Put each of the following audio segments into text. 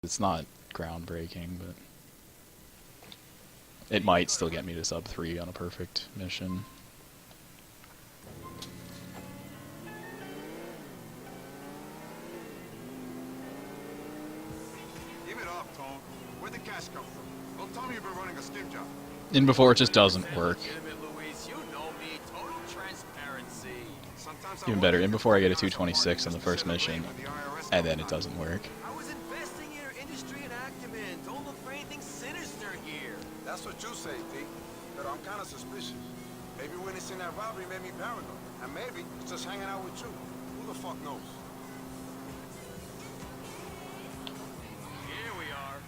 It's not groundbreaking, but it might still get me to sub 3 on a perfect mission. Give it up, Tone. Where'd the cash come from? Don't tell me you've been running a skim job. And before it just doesn't work. Even better, in before I get a 226 on the first mission, and then it doesn't work. I was investing in your industry and acumen. Don't look for anything sinister here. That's what you say, D. But I'm kind of suspicious. Maybe witnessing that robbery made me paranoid. And maybe it's just hanging out with you. Who the fuck knows? Here we are.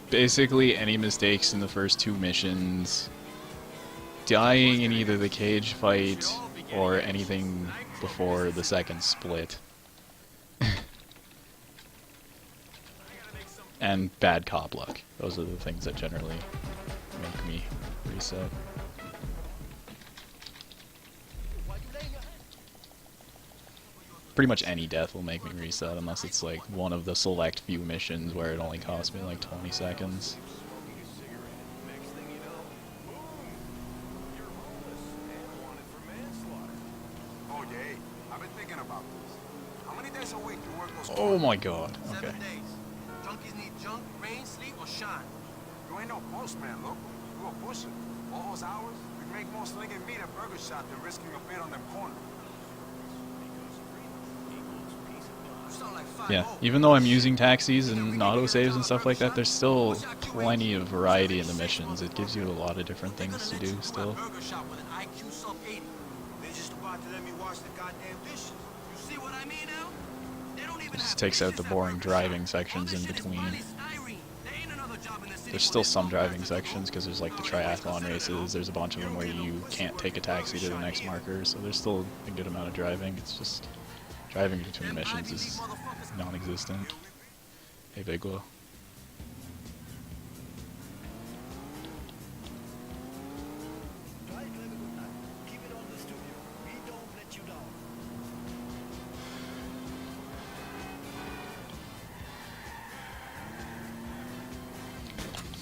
Basically, any mistakes in the first 2 missions, dying in either the cage fight or anything before the second split, and bad cop luck. Those are the things that generally make me reset. Pretty much any death will make me reset, unless it's like one of the select few missions where it only costs me like 20 seconds. Oh, yeah. I've been thinking about this. How many days a week you work those Oh my god, 7 okay. days. Junkies need junk, rain, sleep, or shine. You ain't no postman, loco. You a pusher. All those hours, we make more slinging meat at Burger Shot than risking a bid on them corners. You sound like Yeah, 5-0. even though I'm using taxis and autosaves and stuff like that, there's still plenty of variety in the missions. It gives you a lot of different things to do still. Burger Shop with an IQ sub 80. They're just about to let me wash the goddamn dishes. You see what I mean now? They don't even It just have takes out the dishes at boring Burger driving Shop. sections All in this shit is between. polystyrene. There ain't another job in the city There's for still this some fuck driving bastard. sections because there's like the triathlon races. There's a bunch of them where you can't take a taxi to the next marker, so there's still a good amount of driving. It's just driving between missions is non-existent. Hey, Biglo.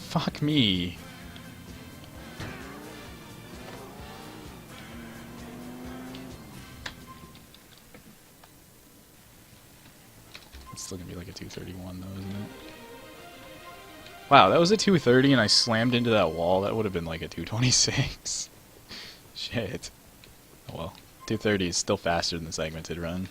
Fuck me. It's still gonna be like a 231 though, isn't it? Wow, that was a 230 and I slammed into that wall. That would have been like a 226. Shit. Oh well. 230 is still faster than the segmented run.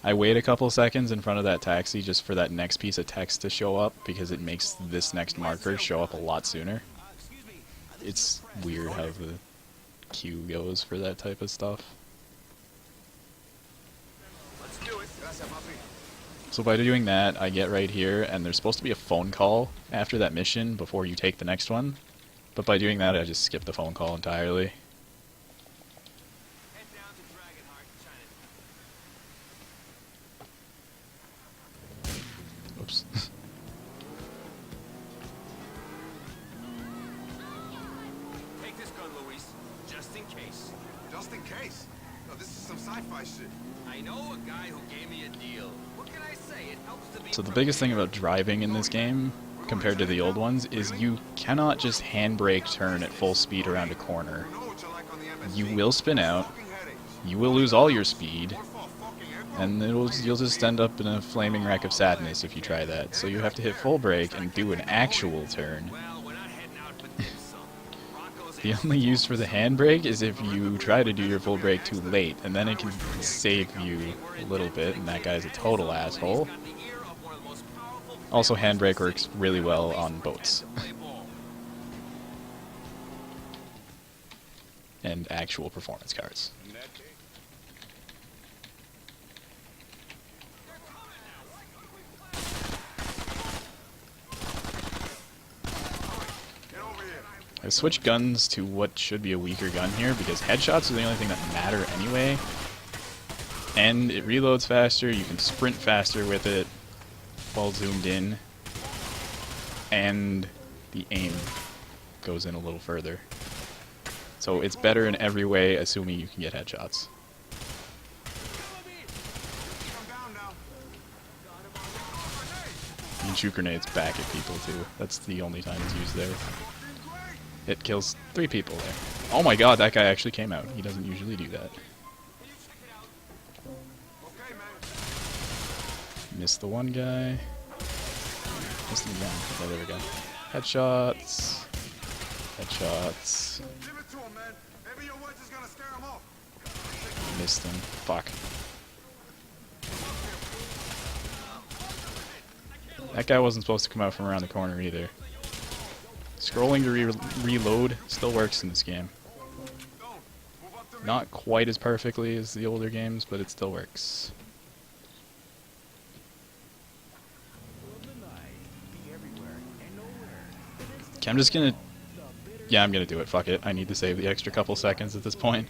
I wait a couple seconds in front of that taxi just for that next piece of text to show up because it makes this next marker show up a lot sooner. It's weird how the queue goes for that type of stuff. Let's do it. Gracias, papi. So by doing that, I get right here, and there's supposed to be a phone call after that mission before you take the next one. But by doing that, I just skip the phone call entirely. Head down to Dragonheart, Chinatown. Oops. Take this gun, Luis, just in case. Just in case. No, this is some sci-fi shit. I know a guy who gave me a deal. What can I say? It helps to be So the biggest thing about driving in this game, compared to the old ones, is you cannot just handbrake turn at full speed around a corner. You know what you're like on the MSG. You will spin out, Fucking headaches. you will lose all your speed, Or for a fucking airport. and you'll just end up in a flaming wreck of sadness if you try that. So you have to hit full brake and do an actual turn. Well, we're not heading out for dim sum. Rocco's The only use for the handbrake is if you try to do your full brake too late, and then it can save you a little bit, and that guy's a total asshole. got the ear of one of the most powerful Also, handbrake works really well on boats to play ball. and actual performance cars. Get over here. I switched guns to what should be a weaker gun here because headshots are the only thing that matter anyway. And it reloads faster, you can sprint faster with it while zoomed in. And the aim goes in a little further. So it's better in every way, assuming you can get headshots. Come down now. You can shoot grenades back at people too. That's the only time it's used there. It kills 3 people there. Oh my god, that guy actually came out. He doesn't usually do that. Okay, man. Missed the one guy. Missed him again. Oh, there we go. Headshots. Headshots. Give it to him, man. Maybe your words is gonna scare him off. Missed him. Fuck. That guy wasn't supposed to come out from around the corner either. Scrolling to reload still works in this game. Not quite as perfectly as the older games, but it still works. Okay, I'm just gonna... Yeah, I'm gonna do it. Fuck it. I need to save the extra couple seconds at this point.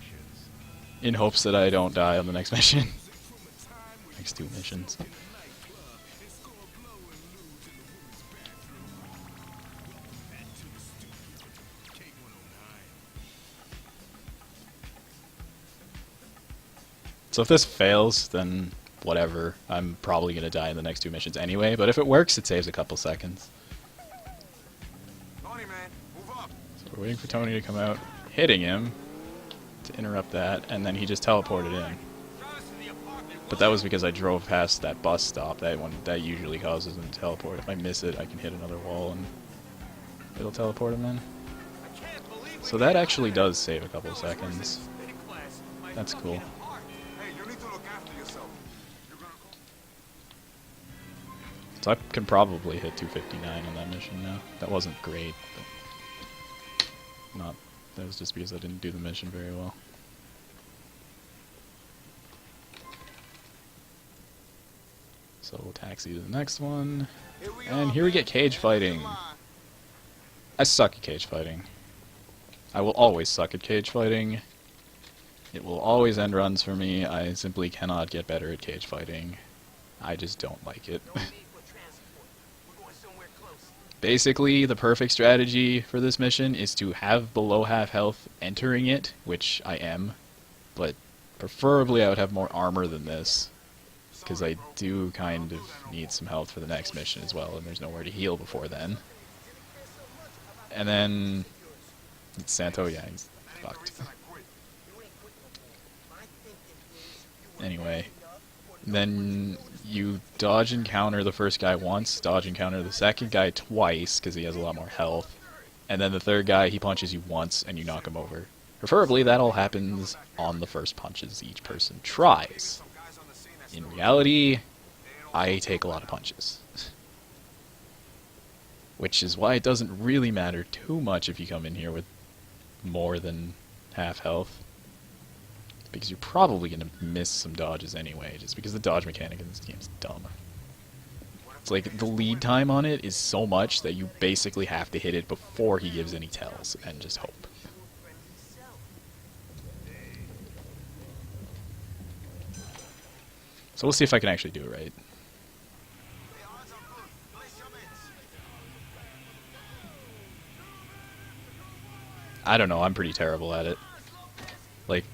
In hopes that I don't die on the next mission. Next 2 missions. So if this fails, then whatever. I'm probably going to die in the next 2 missions anyway, but if it works, it saves a couple seconds. Tony, man, move up. So we're waiting for Tony to come out, hitting him to interrupt that, and then he just teleported in. But that was because I drove past that bus stop. That usually causes him to teleport. If I miss it, I can hit another wall and it'll teleport him in. So that actually does save a couple seconds. That's cool. Hey, you need to look after yourself. You're gonna... So I can probably hit 259 on that mission now. That wasn't great, but not. That was just because I didn't do the mission very well. So we'll taxi to the next one. And here we get cage fighting. I suck at cage fighting. I will always suck at cage fighting. It will always end runs for me. I simply cannot get better at cage fighting. I just don't like it. Basically, the perfect strategy for this mission is to have below half health entering it, which I am, but preferably I would have more armor than this, because I do kind of need some health for the next mission as well, and there's nowhere to heal before then. And then... It's Santo, yeah, he's fucked. Anyway, then you dodge and counter the first guy once, dodge and counter the second guy twice, because he has a lot more health, and then the third guy, he punches you once, and you knock him over. Preferably, that all happens on the first punches each person tries. In reality, I take a lot of punches. Which is why it doesn't really matter too much if you come in here with more than half health. Because you're probably going to miss some dodges anyway, just because the dodge mechanic in this game is dumb. It's like, the lead time on it is so much that you basically have to hit it before he gives any tells, and just hope. So we'll see if I can actually do it right. I don't know, I'm pretty terrible at it. Like,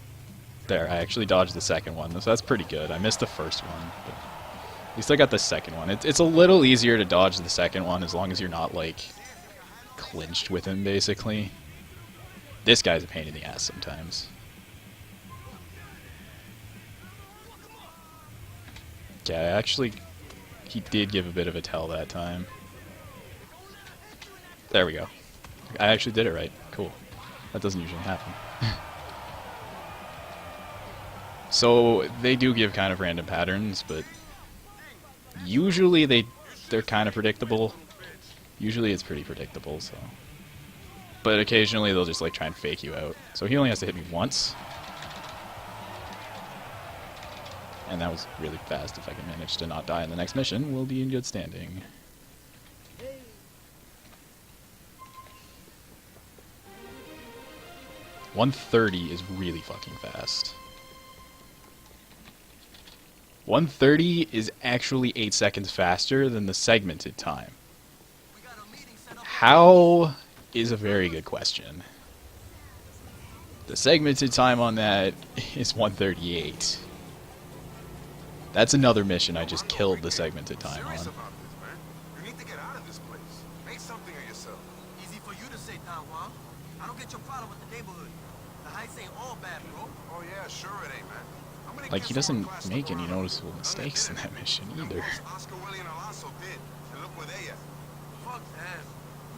there, I actually dodged the second one, so that's pretty good. I missed the first one, but at least I got the second one. It's a little easier to dodge the second one as long as you're not, like, clinched with him, basically. This guy's a pain in the ass sometimes. Yeah, actually, he did give a bit of a tell that time. There we go. I actually did it right. Cool. That doesn't usually happen. So, they do give kind of random patterns, but usually they're kind of predictable. Usually it's pretty predictable, so. But occasionally they'll just like try and fake you out. So he only has to hit me once. And that was really fast. If I can manage to not die in the next mission, we'll be in good standing. 130 is really fucking fast. 130 is actually 8 seconds faster than the segmented time. How is a very good question. The segmented time on that is 1:38. That's another mission I just killed the segmented time Serious on. about this, man. You need to get out of this place. Make something of yourself. Easy for you to say, Don Juan. I don't get your problem with the neighborhood. The heights ain't all bad, bro. Oh yeah, sure it ain't, man. How many Like, kids he from our doesn't class make stuck any around? noticeable mistakes in that mission either. Oscar, Willie, and Alonso did. And look where they at. Fuck them.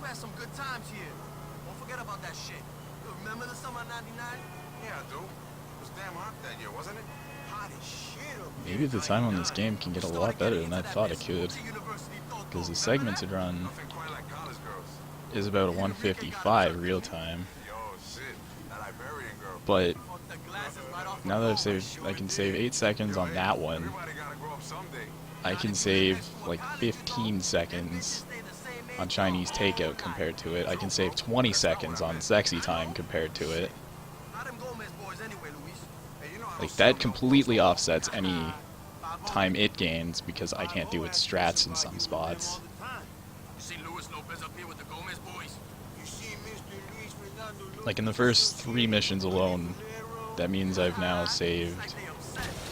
You had some good times here. Don't forget about that shit. You remember the summer of '99? Yeah, I do. It was damn hot that year, wasn't it? Hot as shit up Maybe the time on this game can get a lot better than I thought it could. Because the segmented run Nothing quite like college girls. is about a 1:55 real time. Yo, shit. That Iberian girl. But Fuck the glasses right off now the that wall. I can save 8 seconds on that one. Everybody gotta grow up someday. I can save like 15 seconds on Chinese Takeout compared to it. I can save 20 seconds on Sexy Time compared to it. How them Gomez boys anyway, Luis? Hey, you know how Like, those that Southern completely folks offsets any time it gains because I can't do its strats in some spots. You see Luis Lopez up here with the Gomez boys? You see Mr. Luis Fernando Lopez Like, in the first 3 missions alone, that means I've now saved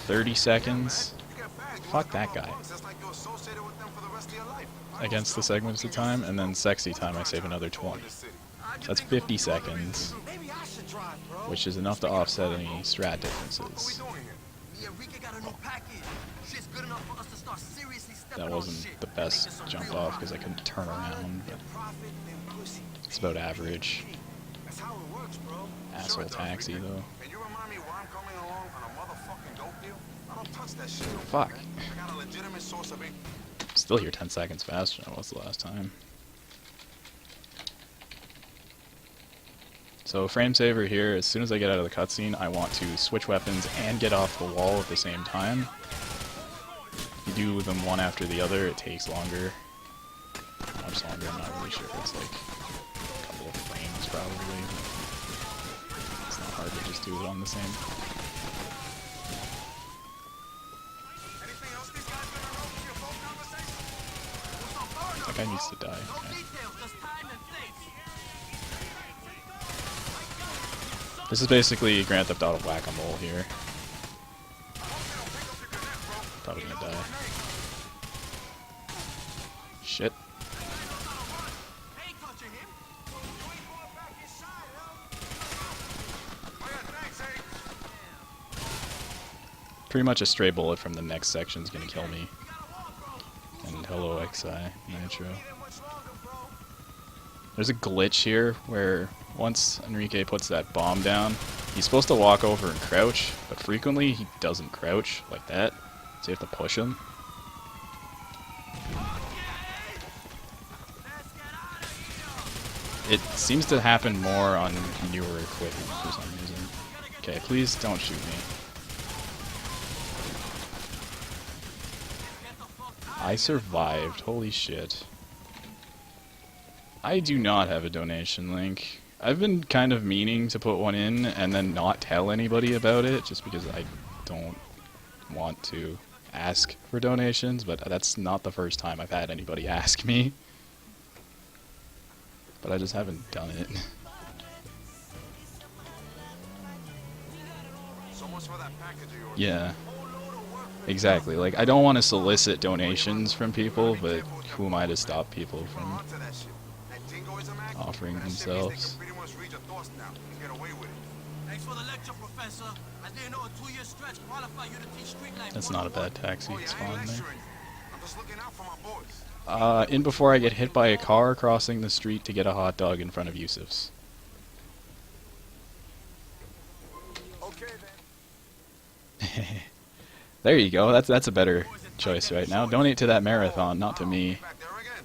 30 seconds You get bagged, you Fuck wanna that come guy. up once, it's like you're associated with them for the rest of your life. against the segments of time, and then Sexy Time I save another 20. So that's 50 seconds, Maybe I should drive, bro. which is enough to offset any strat What are we differences. doing here? Me and Enrique got a new package. Shit's good enough for us to start seriously stepping That on wasn't shit the and best making some jump real off money. because I couldn't turn around, but Profit, then pussy. it's about average. That's how it works, bro. Asshole taxi, though. And you remind me why I'm coming along on a motherfucking dope deal? I don't touch that shit. Fuck. I got a legitimate source of income. Still here 10 seconds faster than I was the last time. So frame saver here, as soon as I get out of the cutscene, I want to switch weapons and get off the wall at the same time. If you do them one after the other, it takes longer. How much longer, I'm not really sure. It's like a couple of frames probably. It's not hard to just do it on the same. Anything else these guys gonna know from your phone conversation? That guy needs to die. No Okay. details, just time and place. This is basically Grand Theft Auto Whack-A-Mole here. Probably gonna die. Shit. Ain't touching him. Oh yeah, thanks, hey. Pretty much a stray bullet from the next section's gonna kill me. And hello XI, Nitro. There's a glitch here where once Enrique puts that bomb down, he's supposed to walk over and crouch, but frequently he doesn't crouch like that, so you have to push him. It seems to happen more on newer equipment for some reason. Okay, please don't shoot me. I survived. Holy shit. I do not have a donation link. I've been kind of meaning to put one in and then not tell anybody about it just because I don't want to ask for donations, but that's not the first time I've had anybody ask me. But I just haven't done it. So much for that package of yours. Yeah. Exactly. Like, I don't want to solicit donations from people, but who am I to stop people from Onto that shit. That jingoism act, offering that shit means themselves? They can pretty much read your thoughts now and get away with it. Thanks for the lecture, Professor. I didn't know a 2-year stretch qualified you to teach street life. That's not a bad taxi Oh yeah, I spawn ain't there. lecturing you. I'm just looking out for my boys. In before I get hit by a car crossing the street to get a hot dog in front of Yusuf's. Okay then. There you go. That's a better choice right now. Donate to that marathon, not to me. Back there again.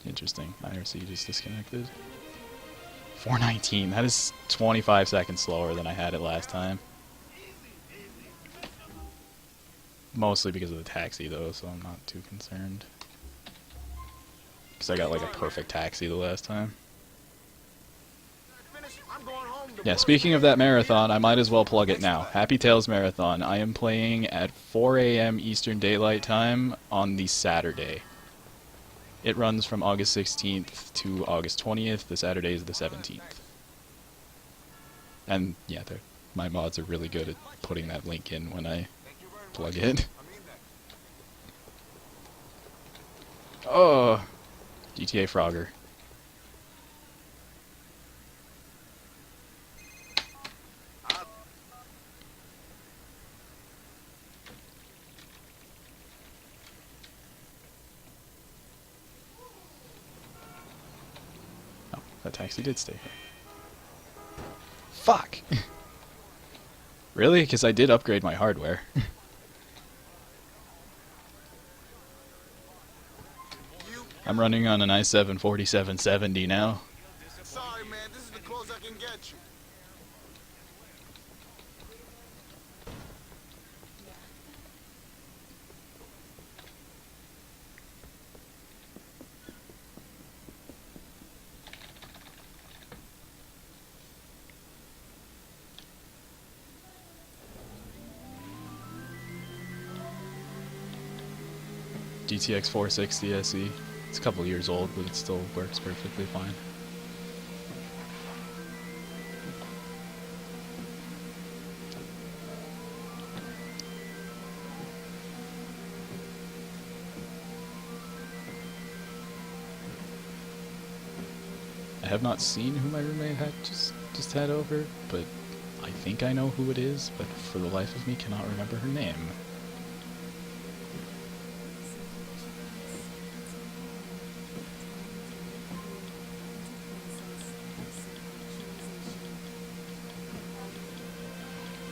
Interesting. IRC just disconnected. 419. That is 25 seconds slower than I had it last time. Mostly because of the taxi, though, so I'm not too concerned. Because I got like a perfect taxi the last time. Finish. I'm going home. Yeah, speaking of that marathon, I might as well plug it now. Happy Tales Marathon. I am playing at 4 a.m. Eastern Daylight Time on the Saturday. It runs from August 16th to August 20th. The Saturday is the 17th. And yeah, my mods are really good at putting that link in when I plug it. Oh, GTA Frogger. Oh, that taxi did stay here. Fuck! Really? Because I did upgrade my hardware. I'm running on an i7 4770 now. Sorry, man. This is the closest I can get you. GTX 460 SE. It's a couple years old, but it still works perfectly fine. I have not seen who my roommate had just had over, but I think I know who it is, but for the life of me cannot remember her name.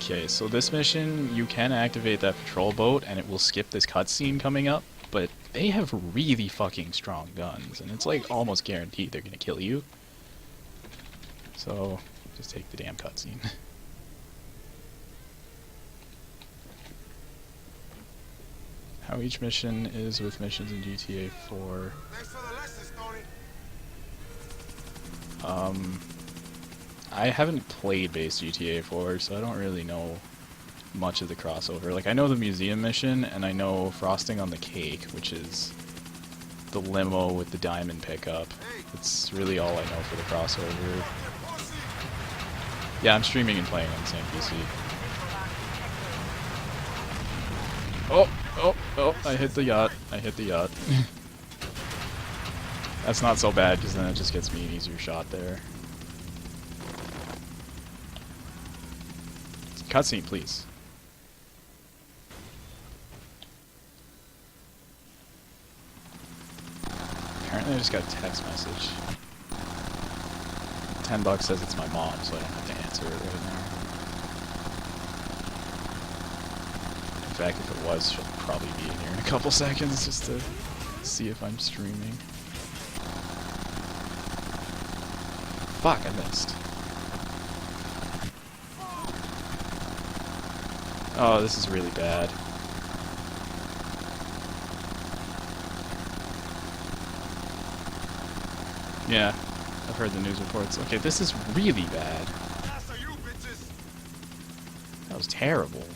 Okay, so this mission, you can activate that patrol boat and it will skip this cutscene coming up, but they have really fucking strong guns, and it's like almost guaranteed they're gonna kill you. So, just take the damn cutscene. How each mission is with missions in GTA 4. Thanks for the lessons, Tony. I haven't played base GTA 4, so I don't really know much of the crossover. Like, I know the museum mission, and I know Frosting on the Cake, which is the limo with the diamond pickup. That's really all I know for the crossover. Yeah, I'm streaming and playing on the same PC. Oh, I hit the yacht. I hit the yacht. That's not so bad, because then it just gets me an easier shot there. Cutscene, please. Apparently I just got a text message. $10 says it's my mom, so I don't have to answer it right now. In fact, if it was, she'll probably be in here in a couple seconds just to see if I'm streaming. Fuck, I missed. Oh, this is really bad. Yeah, I've heard the news reports. Okay, this is really bad. That was terrible.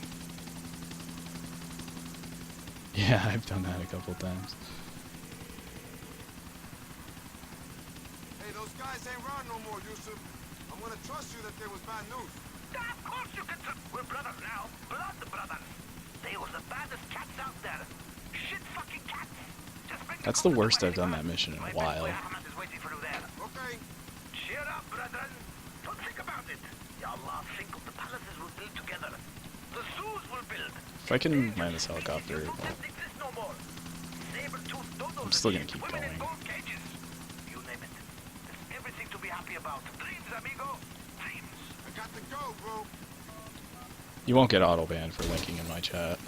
Yeah, I've done that a couple times. Hey, those guys ain't around no more, Yusuf. I'm gonna trust you that there was bad news. Of course you can. We're brothers now. Blood brothers. They were the baddest cats out there. Shit fucking cats. Just bring That's the worst I've done that mission in a while. Okay. Cheer up, brethren. Don't think about it. Allah think of the palaces we'll build together. The zoos will build. If I can land this helicopter, well, I'm still gonna keep going. You name it. There's everything to be happy about. Dreams, amigo. Dreams. I got to go, bro. You won't get auto banned for linking in my chat.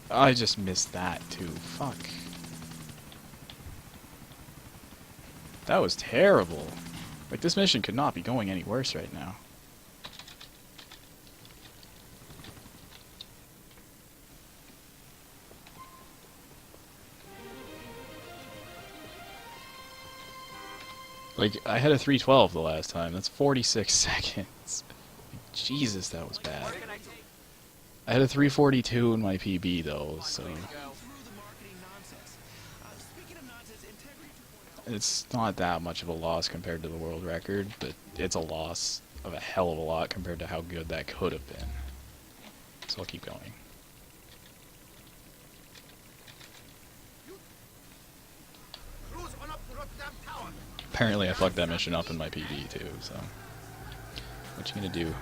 I just missed that too. Fuck. That was terrible. Like, this mission could not be going any worse right now. Like, I had a 312 the last time. That's 46 seconds. Jesus, that was bad. I had a 342 in my PB, though, so... It's not that much of a loss compared to the world record, but it's a loss of a hell of a lot compared to how good that could have been. So I'll keep going. Apparently I fucked that mission up in my PB too, so... What you gonna do?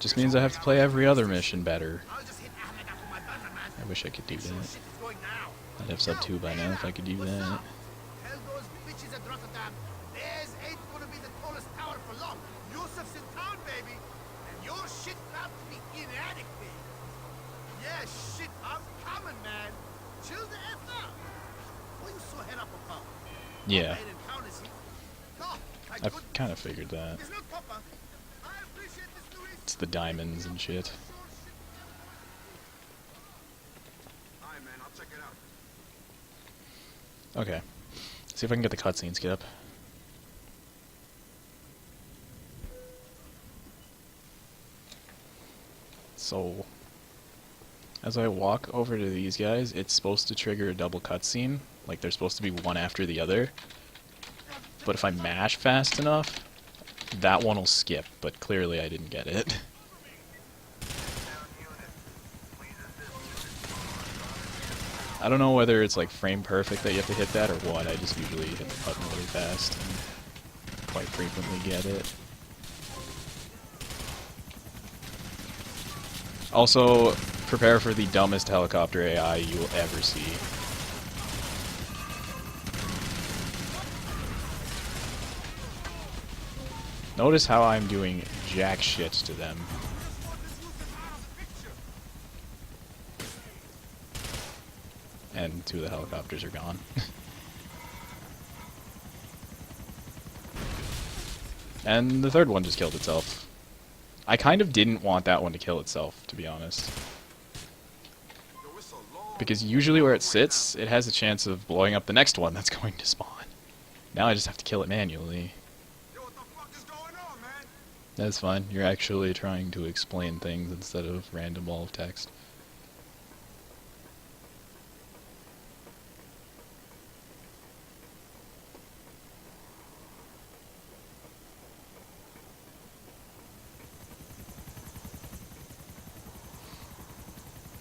Just means I have to play every other mission better. I wish I could do that. I'd have sub 2 by now if I could do that. Yeah. I've kind of figured that. It's the diamonds and shit. Okay. See if I can get the cutscene skip. So, as I walk over to these guys, it's supposed to trigger a double cutscene. Like, they're supposed to be one after the other. But if I mash fast enough, that one will skip, but clearly I didn't get it. I don't know whether it's like frame perfect that you have to hit that or what. I just usually hit the button really fast and quite frequently get it. Also, prepare for the dumbest helicopter AI you will ever see. Notice how I'm doing jack shit to them. And 2 of the helicopters are gone. And the 3rd one just killed itself. I kind of didn't want that one to kill itself, to be honest. Because usually where it sits, it has a chance of blowing up the next one that's going to spawn. Now I just have to kill it manually. That's fine. You're actually trying to explain things instead of random wall of text.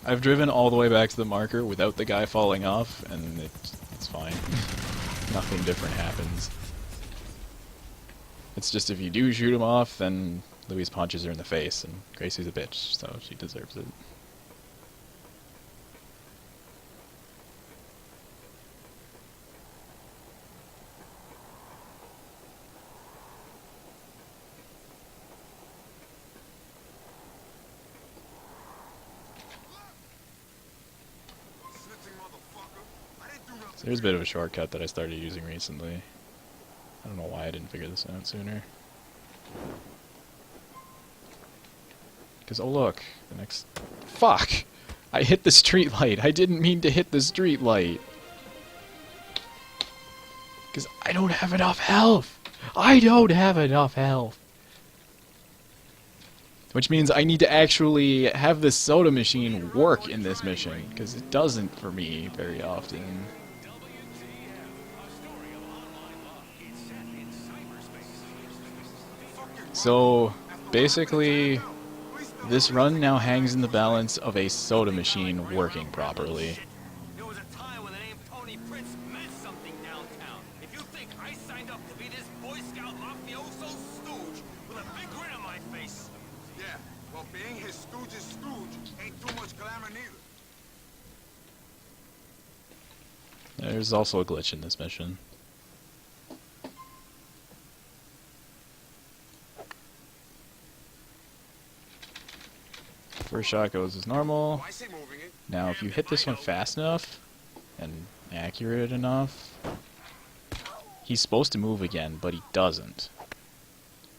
I've driven all the way back to the marker without the guy falling off, and it's fine. Nothing different happens. It's just if you do shoot him off, then Louise punches her in the face, and Gracie's a bitch, so she deserves it. So here's a bit of a shortcut that I started using recently. I don't know why I didn't figure this out sooner. Because, oh look, the next... Fuck! I hit the street light. I didn't mean to hit the street light. Because I don't have enough health. I don't have enough health. Which means I need to actually have this soda machine work in this mission. Because it doesn't for me very often. So, basically, this run now hangs in the balance of a soda machine working properly. There was a time when the name Tony Prince meant something downtown. If you think I signed up to be this Boy Scout mafioso stooge with a big grin on my face. Yeah, well, being his stooge's stooge ain't too much glamour neither. There's also a glitch in this mission. First shot goes as normal. Now if you hit this one fast enough and accurate enough, he's supposed to move again, but he doesn't.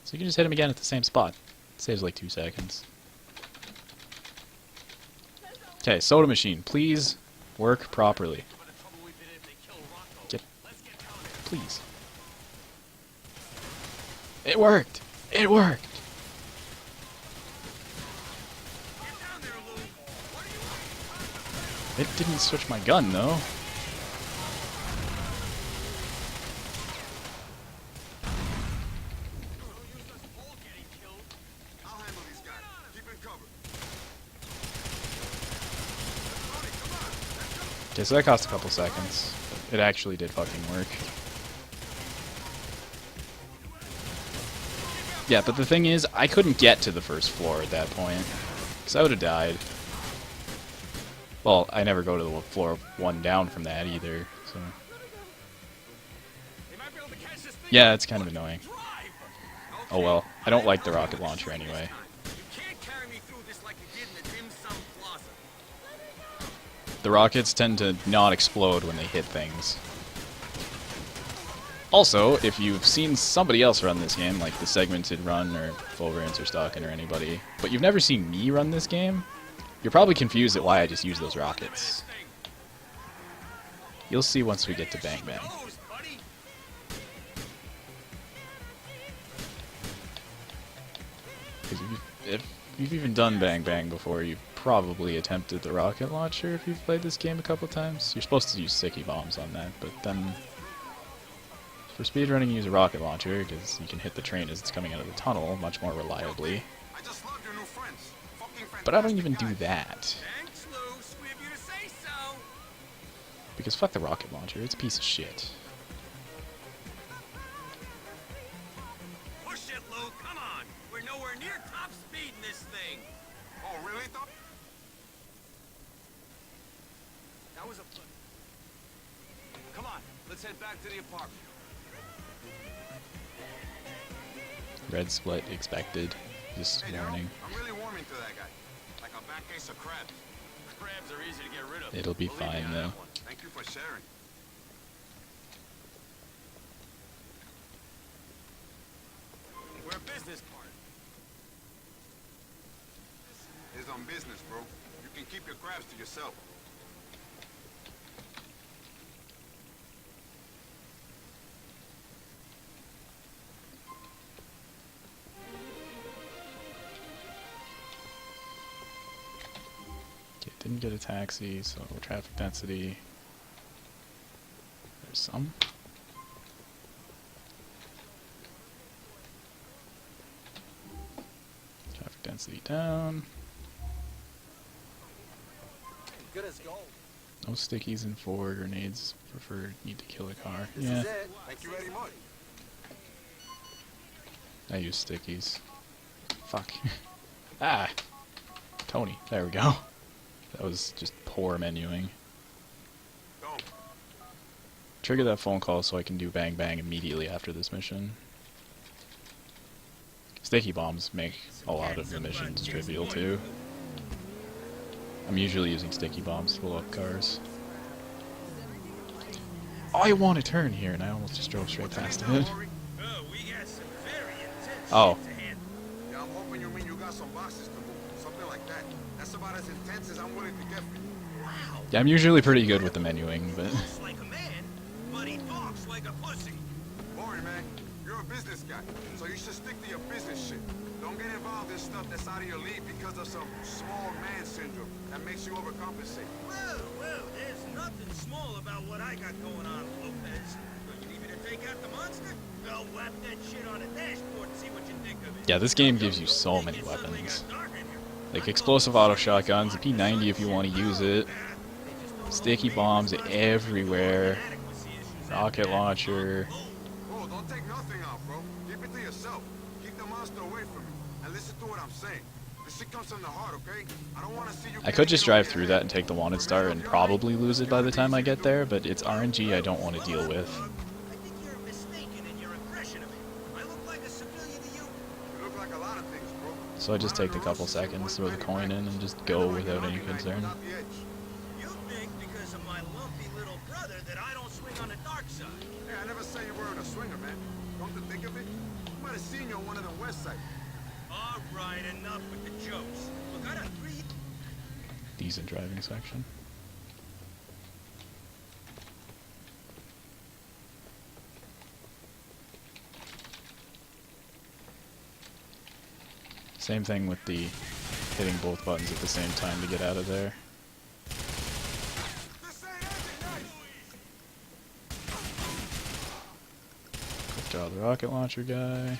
So you can just hit him again at the same spot. Saves like 2 seconds. Okay, soda machine, please work properly. Get, please. It worked! It worked! It didn't switch my gun, though. I'll handle these guys. Keep in cover. Okay, so that cost a couple seconds. But it actually did fucking work. Yeah, but the thing is, I couldn't get to the first floor at that point. Because I would have died. Well, I never go to the floor 1 down from that either, so... Yeah, it's kind of annoying. Oh well, I don't like the rocket launcher anyway. The rockets tend to not explode when they hit things. Also, if you've seen somebody else run this game, like the Segmented Run or Fulgurance or Stalkin or anybody, but you've never seen me run this game, you're probably confused at why I just use those rockets. You'll see once we get to Bang Bang. Because if you've even done Bang Bang before, you've probably attempted the rocket launcher if you've played this game a couple times. You're supposed to use sticky bombs on that, but then... For speedrunning, use a rocket launcher, because you can hit the train as it's coming out of the tunnel much more reliably. But I don't even do that. Because fuck the rocket launcher, it's a piece of shit. Push it, Lou, come on! We're nowhere near top speed in this thing! Oh, really, though? That was a... Come on, let's head back to the apartment. Red split expected. Just warning. I'm really warming to that guy. Like a back case of crabs. Crabs are easy to get rid of. It'll be Believe me fine on though. that one. Thank you for sharing. We're a business partner. It's on business, bro. You can keep your crabs to yourself. Okay, didn't get a taxi, so traffic density. There's some. Traffic density down. Good as gold. No stickies and 4 grenades. Preferred. Need to kill a car. This Yeah, is it. Thank you very much. I use stickies. Fuck. Ah! Tony. There we go. That was just poor menuing. Go. Trigger that phone call so I can do Bang Bang immediately after this mission. Sticky bombs make a lot of the missions trivial too. I'm usually using sticky bombs to blow up cars. Oh, I want to turn here and I almost just drove straight past it. Oh, we got some very intense Oh. shit to handle. Yeah, I'm hoping you mean you got some boxes to move. Something like that. That's about as intense as I'm willing to get for you. Wow. Yeah, I'm usually pretty good with the menuing, but... Looks like a man, but he talks like a pussy. Boring, man. You're a business guy, so you should stick to your business shit. Don't get involved in stuff that's out of your league because of some small man syndrome that makes you overcompensate. Whoa, there's nothing small about what I got going on, Lopez. You need me to take out the monster? I'll whap that shit on a dashboard and see what you think of it. Yeah, this game gives you so many weapons. Like explosive auto shotguns, a P90 if you want to use it, sticky bombs everywhere, rocket launcher. Oh, don't take nothing out, bro. Keep it to yourself. Keep the monster away from me. And listen to what I'm saying. This shit comes from the heart, okay? I don't want to see you... I could just drive through that and take the wanted star and probably lose it by the time I get there, but it's RNG I don't want to deal with. I think you're mistaken in your impression of me. I look like a civilian to you. You look like a lot of things, bro. So I just take the couple seconds, throw the coin in, and just go without any concern. You think because of my lumpy little brother that I don't swing on the dark side. Hey, I never said you weren't a swinger, man. Come to think of it, you might have seen you on one of the west sides. All right, enough with the jokes. Look, I got 3. Decent driving section. Same thing with the hitting both buttons at the same time to get out of there. Quick draw the rocket launcher guy.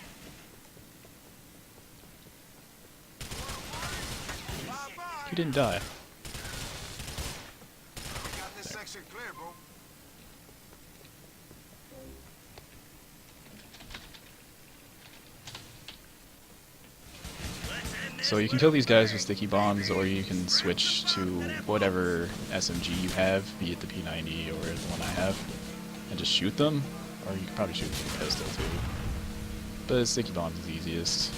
He didn't die. Got this section clear, bro. So you can kill these guys with sticky bombs, or you can switch to whatever SMG you have, be it the P90 or the one I have, and just shoot them. Or you can probably shoot them with a pistol too. But sticky bombs is easiest.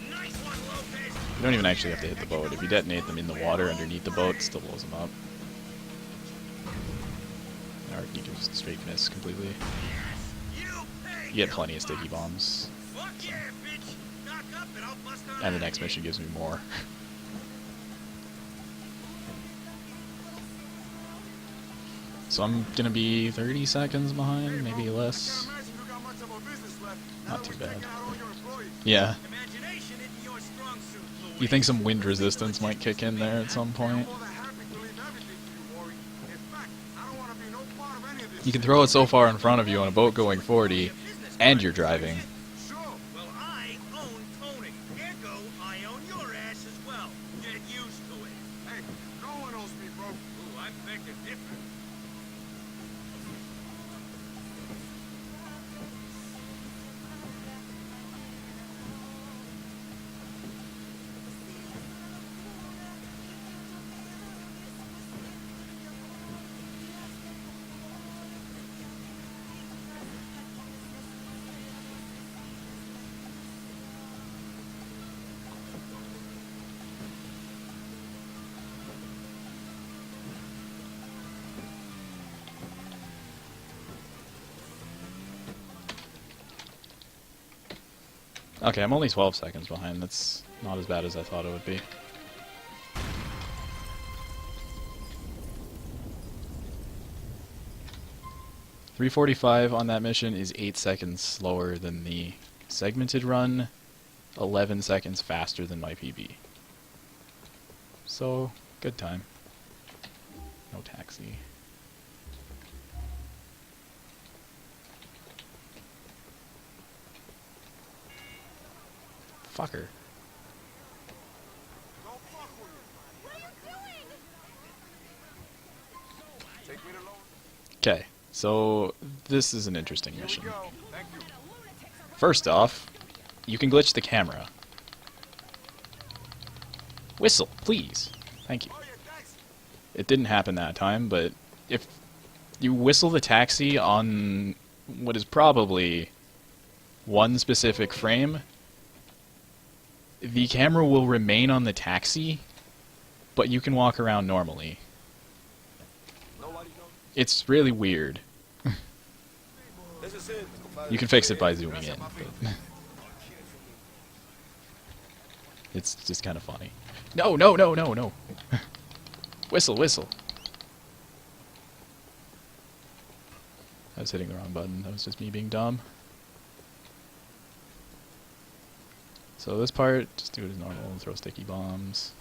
You don't even actually have to hit the boat. If you detonate them in the water underneath the boat, it still blows them up. Or you can just straight miss completely. You get plenty of sticky bombs. And the next mission gives me more. So I'm gonna be 30 seconds behind, maybe less. Not too bad. Yeah. You think some wind resistance might kick in there at some point? You can throw it so far in front of you on a boat going 40, and you're driving. Well, I own Tony. Ergo, I own your ass as well. Get used to it. Hey, no one owes me, bro. Ooh, I beg to differ. Okay, I'm only 12 seconds behind. That's not as bad as I thought it would be. .345 on that mission is 8 seconds slower than the segmented run, 11 seconds faster than my PB. So, good time. No taxi. Fucker. Don't fuck with me. What are you doing? Take me to loan. Okay, so this is an interesting Here we mission. go. Thank you. First off, you can glitch the camera. Whistle, please. Thank you. Oh, yeah, thanks. It didn't happen that time, but if you whistle the taxi on what is probably one specific frame, the camera will remain on the taxi, but you can walk around normally. Nobody knows. It's really weird. This is it. You can fix it by zooming in, but it's just kind of funny. No, no, no, no, no. Whistle, whistle. I was hitting the wrong button. That was just me being dumb. So this part, just do it as normal and throw sticky bombs.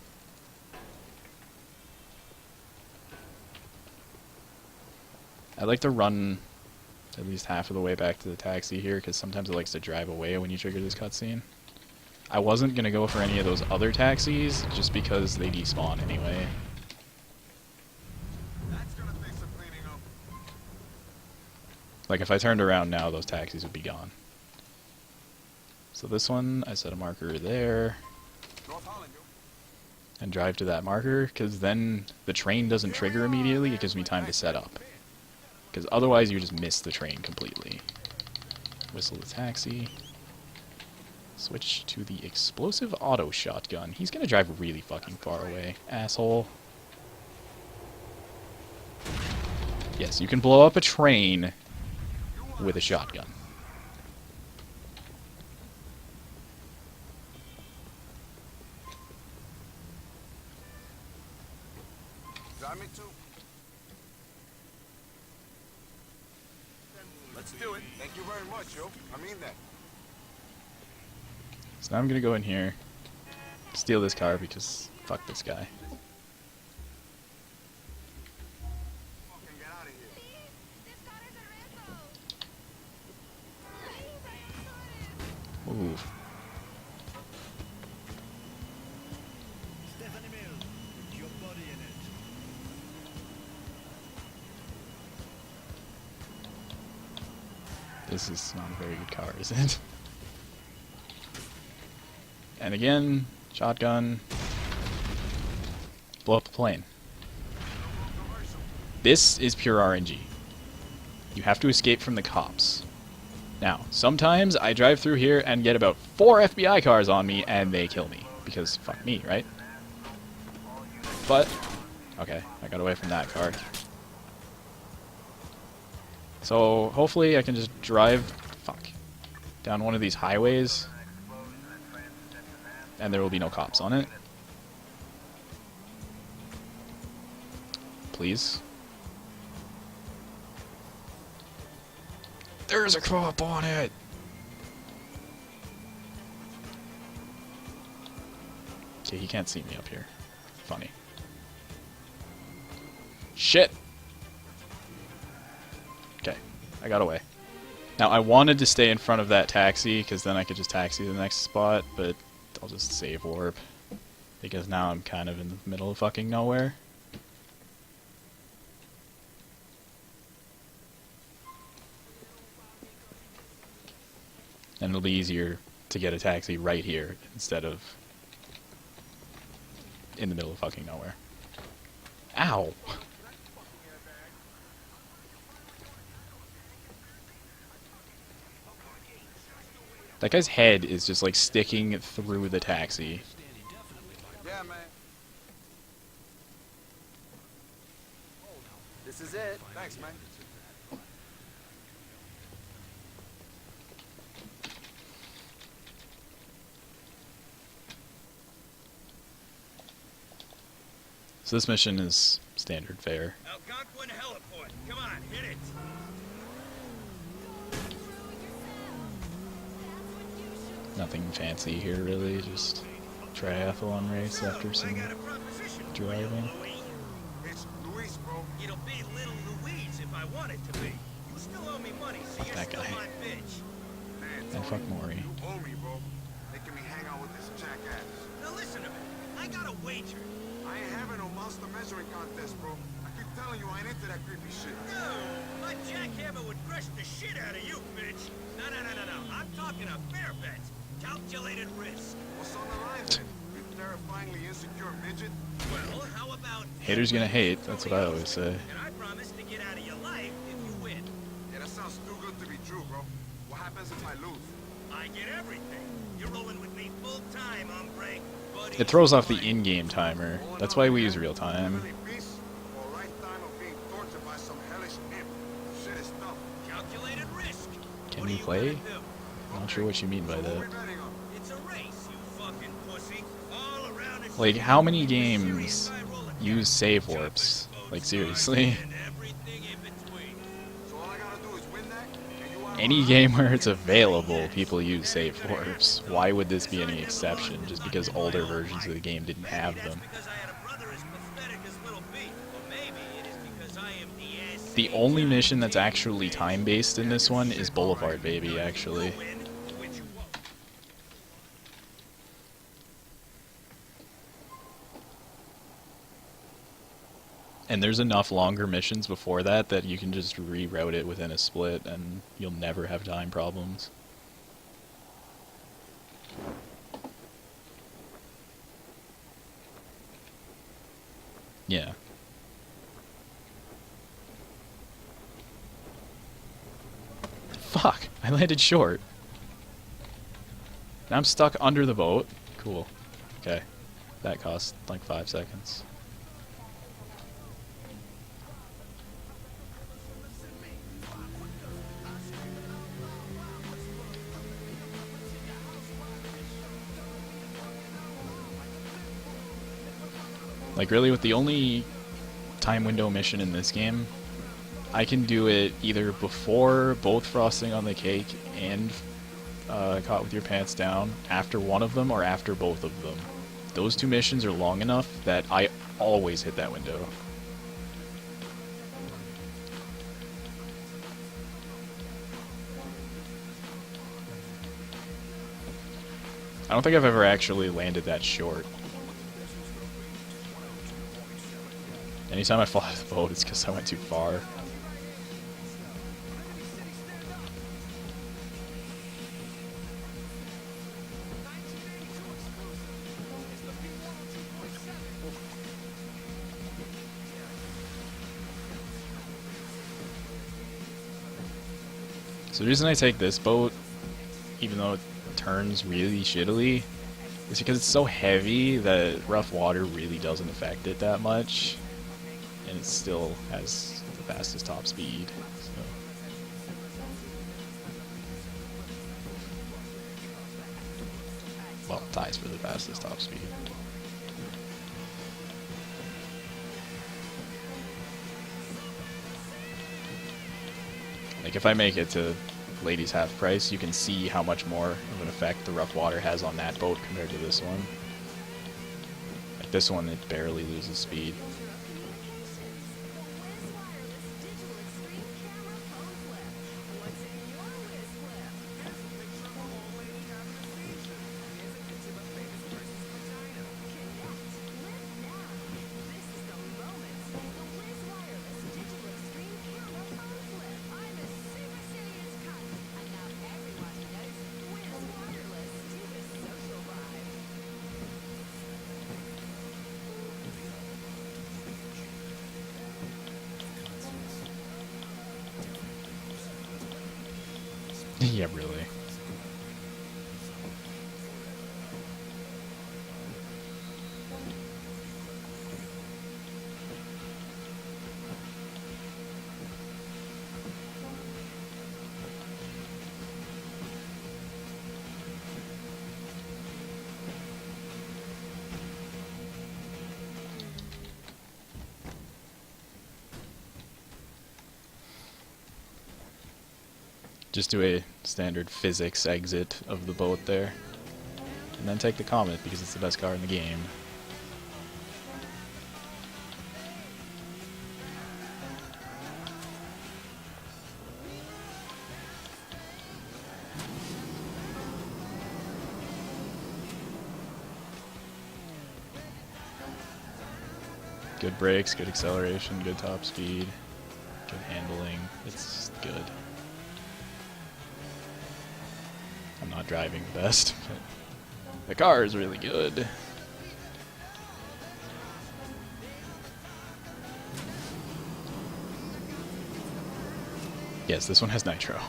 I like to run at least half of the way back to the taxi here, because sometimes it likes to drive away when you trigger this cutscene. I wasn't going to go for any of those other taxis, just because they despawn anyway. That's gonna take some cleaning up. Like, if I turned around now, those taxis would be gone. So this one, I set a marker there, North Holland, yo. and drive to that marker, because then the train doesn't trigger immediately, it gives me time to set up. Because otherwise you just miss the train completely. Whistle the taxi. Switch to the explosive auto shotgun. He's gonna drive really fucking far away, asshole. Yes, you can blow up a train with a shotgun. Yeah, me too. Let's do it. Thank you very much, yo. I mean that. So now I'm gonna go in here, steal this car because fuck this guy. Fucking get out of here. Ooh. This is not a very good car, is it? And again, shotgun. Blow up the plane. This is pure RNG. You have to escape from the cops. Now, sometimes I drive through here and get about 4 FBI cars on me and they kill me. Because fuck me, right? But, okay, I got away from that car. So, hopefully I can just drive, down one of these highways. And there will be no cops on it. Please. There's a cop on it! Okay, he can't see me up here. Funny. Shit! Okay, I got away. Now, I wanted to stay in front of that taxi, because then I could just taxi to the next spot, but I'll just save warp. Because now I'm kind of in the middle of fucking nowhere. And it'll be easier to get a taxi right here instead of in the middle of fucking nowhere. Ow! That guy's head is just like sticking through the taxi. Yeah, man. This is it. Thanks, man. So this mission is standard fare. Algonquin Heliport. Come on, hit it. Nothing fancy here really, just triathlon race after some driving. It's Luis, bro. It'll be Little Louise if I want it to be. You still owe me money, so you're That still guy. my bitch. Man, And fuck Maury. you owe me, bro. Making me hang out with this jackass. Now listen to me. I got a wager. I ain't having no monster measuring contest, bro. I keep telling you I ain't into that creepy shit. No, my jackhammer would crush the shit out of you, bitch. No. I'm talking a fair bet. Calculated risk. What's on the line then? You terrifyingly insecure midget? Well, how about... Haters gonna hate, that's what I always say. And I promise to get out of your life if you win. Yeah, that sounds too good to be true, bro. What happens if I lose? I get everything. You're rolling with me full time, hombre. Buddy. It throws off the in-game timer. That's why we use real time. Really peace or lifetime of being tortured by some hellish imp? Shit is tough. Calculated risk. Can What we are you play? gonna do? I'm not sure what you mean by What that. we betting on? It's a race, you fucking pussy. All around and Like, how many serious games high roller use save warps? Like, seriously? and everything in between. So all I gotta do is win that, and you out of Any my game where it's available, people use save warps. Why would this be any exception? Just because older versions of the game didn't have Maybe them. that's because I had a brother as pathetic as Little B. Or maybe it is because I am the ass. The only mission that's actually time-based in this one is Boulevard, baby, actually. Win, which you won't. And there's enough longer missions before that that you can just reroute it within a split and you'll never have time problems. Yeah. Fuck! I landed short. Now I'm stuck under the boat. Cool. Okay. That cost like 5 seconds. Like, really, with the only time window mission in this game, I can do it either before both frosting on the cake and caught with your pants down, after one of them, or after both of them. Those two missions are long enough that I always hit that window. I don't think I've ever actually landed that short. Anytime I fall out of the boat, it's because I went too far. So the reason I take this boat, even though it turns really shittily, is because it's so heavy that rough water really doesn't affect it that much, and it still has the fastest top speed. So. Well, ties for the fastest top speed. Like, if I make it to Ladies half price, you can see how much more of an effect the rough water has on that boat compared to this one. Like, this one, it barely loses speed. Yeah, really. Just do a standard physics exit of the boat there. And then take the Comet, because it's the best car in the game. Good brakes, good acceleration, good top speed, good handling. It's good. I'm not driving the best, but the car is really good. Yes, this one has nitro.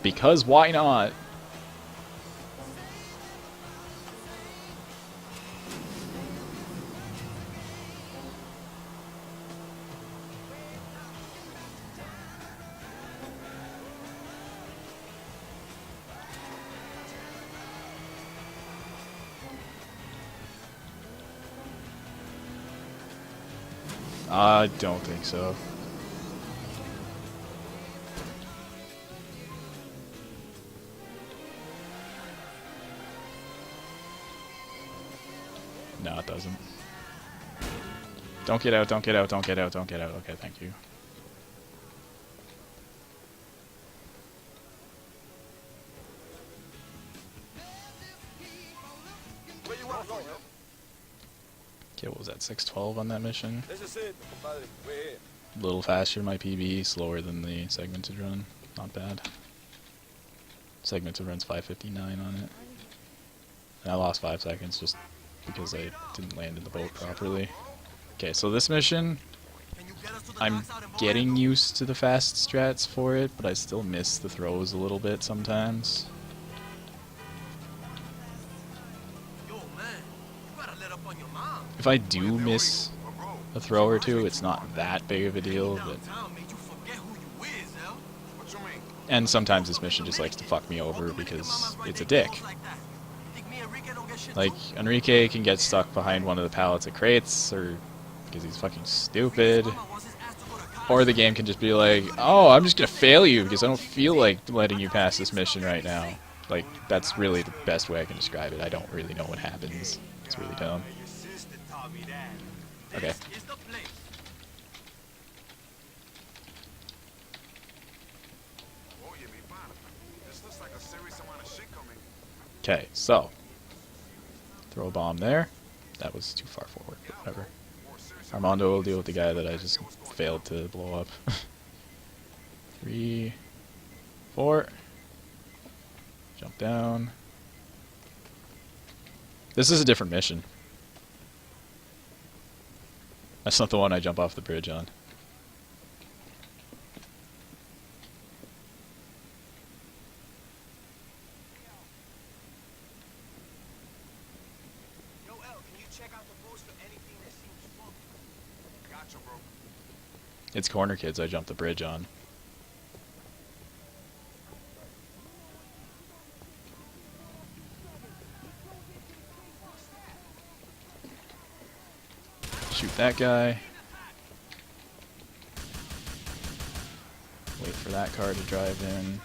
Because why not? I don't think so. No, it doesn't. Don't get out, don't get out, don't get out, don't get out. Okay, thank you. Where you want to go, yo? Okay, what was that, 612 on that mission? This is it, compadre. We're here. A little faster my PB, slower than the segmented run. Not bad. Segmented run's 5:59 on it. And I lost 5 seconds just because I didn't land in the boat properly. Okay, so this mission, I'm getting used to the fast strats for it, but I still miss the throws a little bit sometimes. If I do miss a throw or two, it's not that big of a deal, but... And sometimes this mission just likes to fuck me over because it's a dick. Like, Enrique can get stuck behind one of the pallets of crates, or because he's fucking stupid. Or the game can just be like, oh, I'm just gonna fail you because I don't feel like letting you pass this mission right now. Like, that's really the best way I can describe it. I don't really know what happens. It's really dumb. Okay. Okay, so. Throw a bomb there. That was too far forward, but whatever. Armando will deal with the guy that I just failed to blow up. 3, 4. Jump down. This is a different mission. That's not the one I jump off the bridge on. Yo, L, can you check out the post for anything that seems funky? Gotcha, bro. It's Corner Kids I jumped the bridge on. Shoot that guy. Wait for that car to drive in.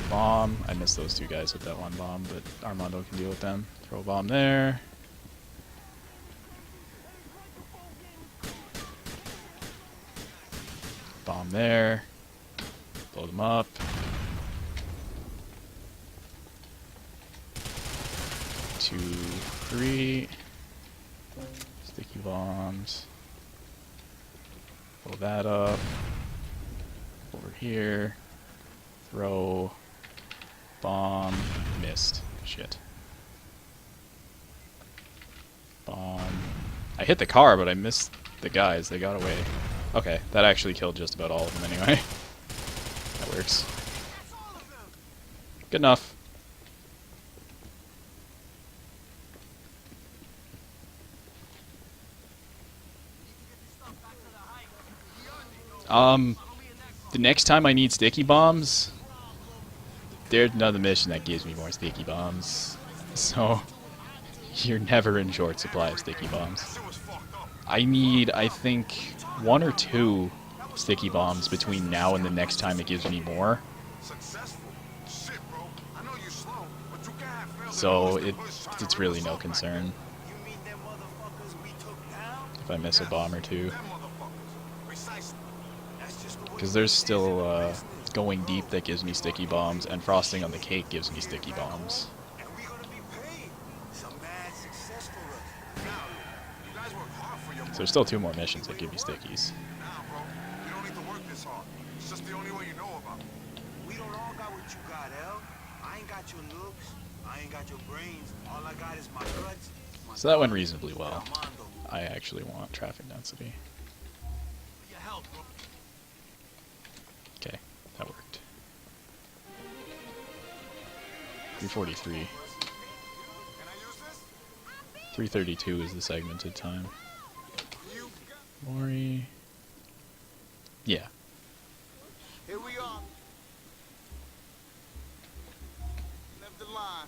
Bomb. I missed those two guys with that one bomb, but Armando can deal with them. Throw a bomb there. Bomb there. Blow them up. Two, 3. Sticky bombs. Blow that up. Over here. Throw. Bomb. Missed. Shit. Bomb. I hit the car, but I missed the guys. They got away. Okay, that actually killed just about all of them anyway. That works. Good enough. The next time I need sticky bombs, there's another mission that gives me more sticky bombs. So, you're never in short supply of sticky bombs. I need, I think, 1 or 2 sticky bombs between now and the next time it gives me more. So, it's really no concern if I miss a bomb or 2. Because there's still Going Deep that gives me sticky bombs, and Frosting on the Cake gives me sticky bombs. So there's still 2 more missions that give me stickies. So that went reasonably well. I actually want traffic density. Okay, that worked. 343. 332 is the segmented time. Mori. Yeah. Here we are. Left the line.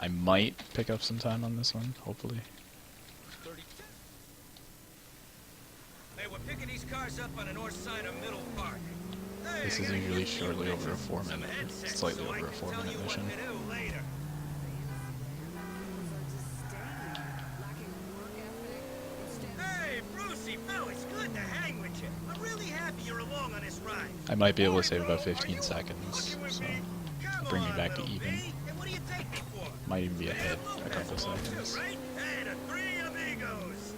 I might pick up some time on this one, hopefully. Hey, we're picking these cars up on the north side of Middle Park. Hey, This is usually shortly over a 4-minute, slightly over a 4-minute mission. Hey, Brucey, Bo, it's good to hang with you. I'm really happy you're along on this ride. I might be able to save about 15 seconds, so it'll bring me back to even. Hey, what do you take me for? Might even be ahead a couple seconds. Right? Hey, the 3 amigos.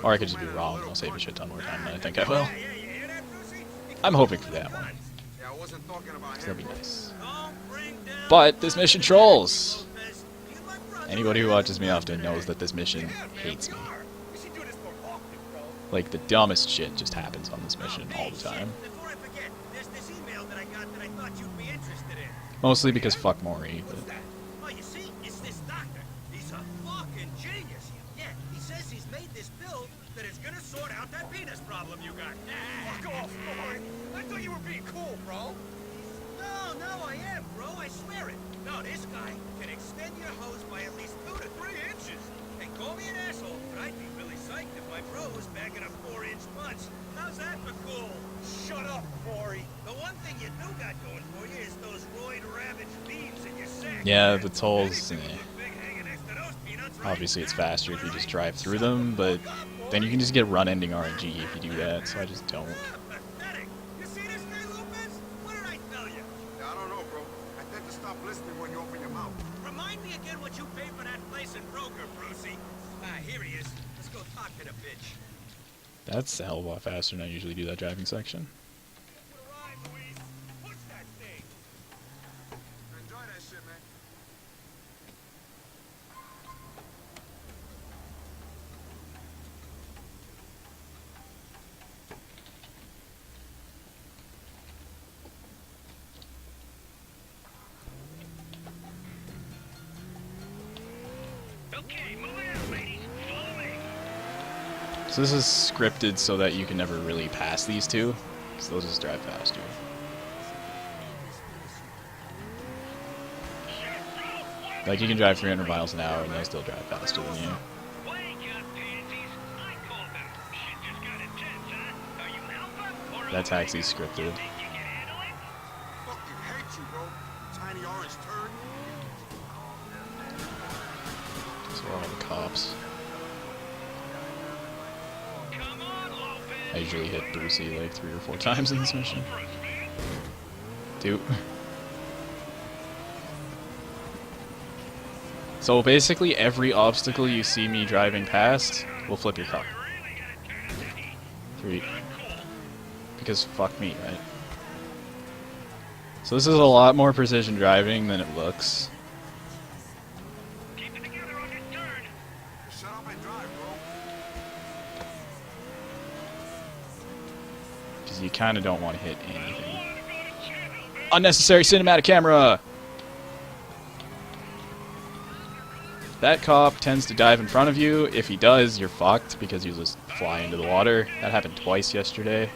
Or I could just be wrong and I'll save a shit ton more time than I think I will. Yeah, you hear that, Brucey? I'm hoping for that one. Yeah, I wasn't talking about That'd be him. nice. Don't bring down But this mission trolls! Lopez. He's my brother. Anybody who watches me often knows that this mission hates me. We should do this more often, bro. Like, the dumbest shit just happens on this mission all the time. Before I forget, there's this email that I got that I thought you'd be interested in. Mostly because fuck Maury, but What's that? Oh, you see, it's this doctor. He's a fucking genius. Yeah, he says he's made this pill that is gonna sort out that penis problem you got. Fuck off, Maury. I thought you were being cool, bro. No, I am, bro. I swear it. No, this guy can extend your hose by at least 2 to 3 inches. Hey, Call me an asshole, but I'd be really psyched if my bro was back in a 4-inch punch. How's that for cool? Shut up, Maury. The one thing you do got going for you is those roid-ravaged beams in your sack. Yeah, the tolls. Anything would look big hanging next to those peanuts, right? Obviously, it's faster if you just drive through them, but then you can just get run-ending RNG if you do that, so I just don't. Pathetic. You see this guy, Lopez? What did I tell you? Yeah, I don't know, bro. I tend to stop listening when you open your mouth. Remind me again what you paid for that place in Broker, Brucey. Ah, here he is. Let's go talk to the bitch. That's a hell of a lot faster than I usually do that driving section. Push that thing. Enjoy that shit, man. Okay, moving out, ladies. Follow me. So this is scripted so that you can never really pass these two, because they'll just drive faster. Like, you can drive 300 miles an hour and they'll still drive faster than you. That taxi's scripted. Fucking hate you, bro. Tiny orange turd. So are all the cops. I usually hit Brucey like 3 or 4 times in this mission. Dude. So basically every obstacle you see me driving past will flip your car. 3. Because fuck me, right? So this is a lot more precision driving than it looks. Shut up and drive, bro. Because you kind of don't want to hit anything. Unnecessary cinematic camera! That cop tends to dive in front of you. If he does, you're fucked because you'll just fly into the water. That happened twice yesterday.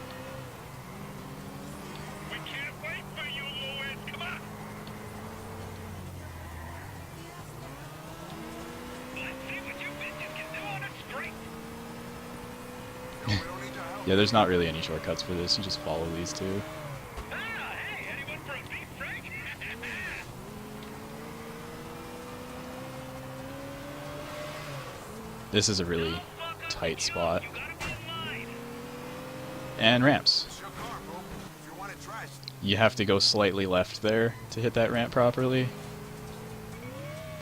We can't wait for you, Louis. Come on. Let's see what you bitches can do on a straight. Yo, we don't need your help. Yeah, there's not really any shortcuts for this. You just follow these two. Ah, hey, anyone for a beef break? This is a really tight spot. And ramps. It's your car, bro. If you want it trashed. You have to go slightly left there to hit that ramp properly.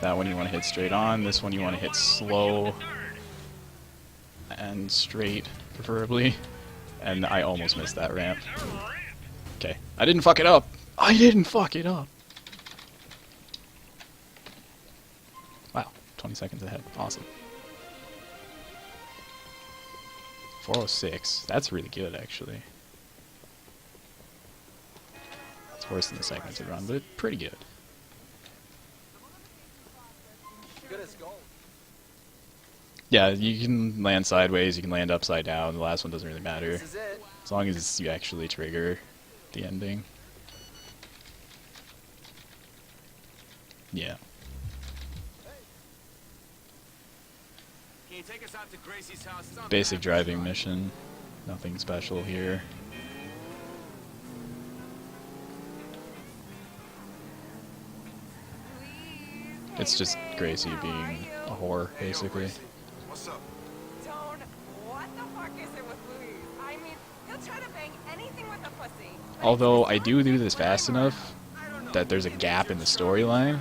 That one you want to hit straight on. This one you want to hit slow and straight, preferably. And I almost missed that ramp. Okay, I didn't fuck it up. I didn't fuck it up. Wow, 20 seconds ahead. Awesome. 406. That's really good, actually. It's worse than the segmented run, but pretty good. Good as gold. Yeah, you can land sideways, you can land upside down. The last one doesn't really matter. This is it. As long as you actually trigger the ending. Yeah. Can you take us out to Gracie's house? It's on Basic the driving mission. Nothing special here. It's just Gracie being a whore, basically. What's up? Don't. What the fuck is it with Louise? I mean, he'll try to bang anything with a pussy. Although I do this fast enough that there's a gap in the storyline.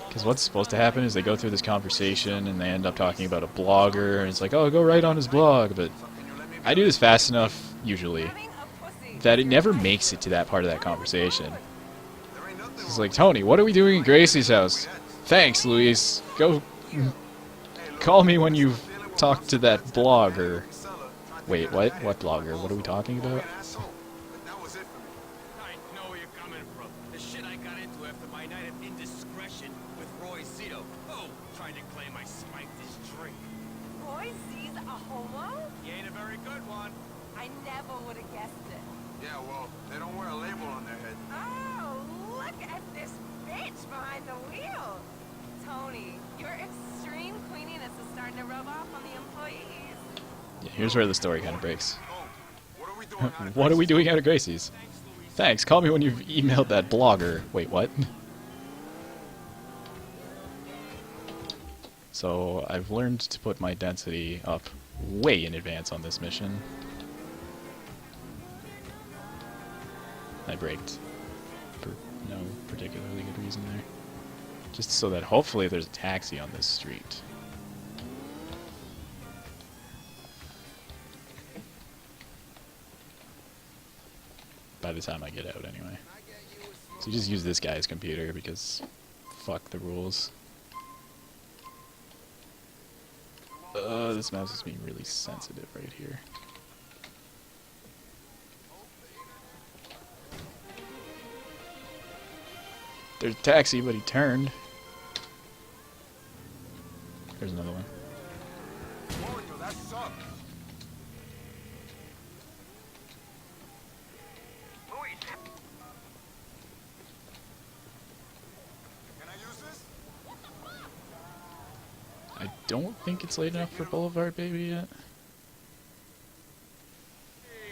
Because what's supposed to happen is they go through this conversation and they end up talking about a blogger, and it's like, oh, go write on his blog. But I do this fast enough, usually, Having a pussy. that it never makes it to that part of that conversation. It's like, Tony, what are we doing in Gracie's house? Thanks, Luis. Go call me when you've talked to that blogger. Wait, what? What blogger? What are we talking about? That was it for me. I know where you're coming from. The shit I got into after my night of indiscretion with Roy Zito. Oh, trying to claim I spiked his drink. Roy Z's a homo? He ain't a very good one. I never would have guessed it. Yeah, well, they don't wear a label on their head. Oh, look at this bitch behind the wheel. Tony, your extreme queeniness is starting to rub off on the employees. Yeah, here's where the story kind of breaks. Oh, what are we doing out of What are we Gracie's? doing out of Gracie's? Thanks, call me when you've emailed that blogger. Wait, what? So, I've learned to put my density up way in advance on this mission. I braked for no particularly good reason there. Just so that hopefully there's a taxi on this street. By the time I get out, anyway. So just use this guy's computer because fuck the rules. This mouse is being really sensitive right here. There's a taxi, but he turned. There's another one. Coño, that sucks. Luis, Can I use this? I don't think it's late enough for Boulevard Baby yet.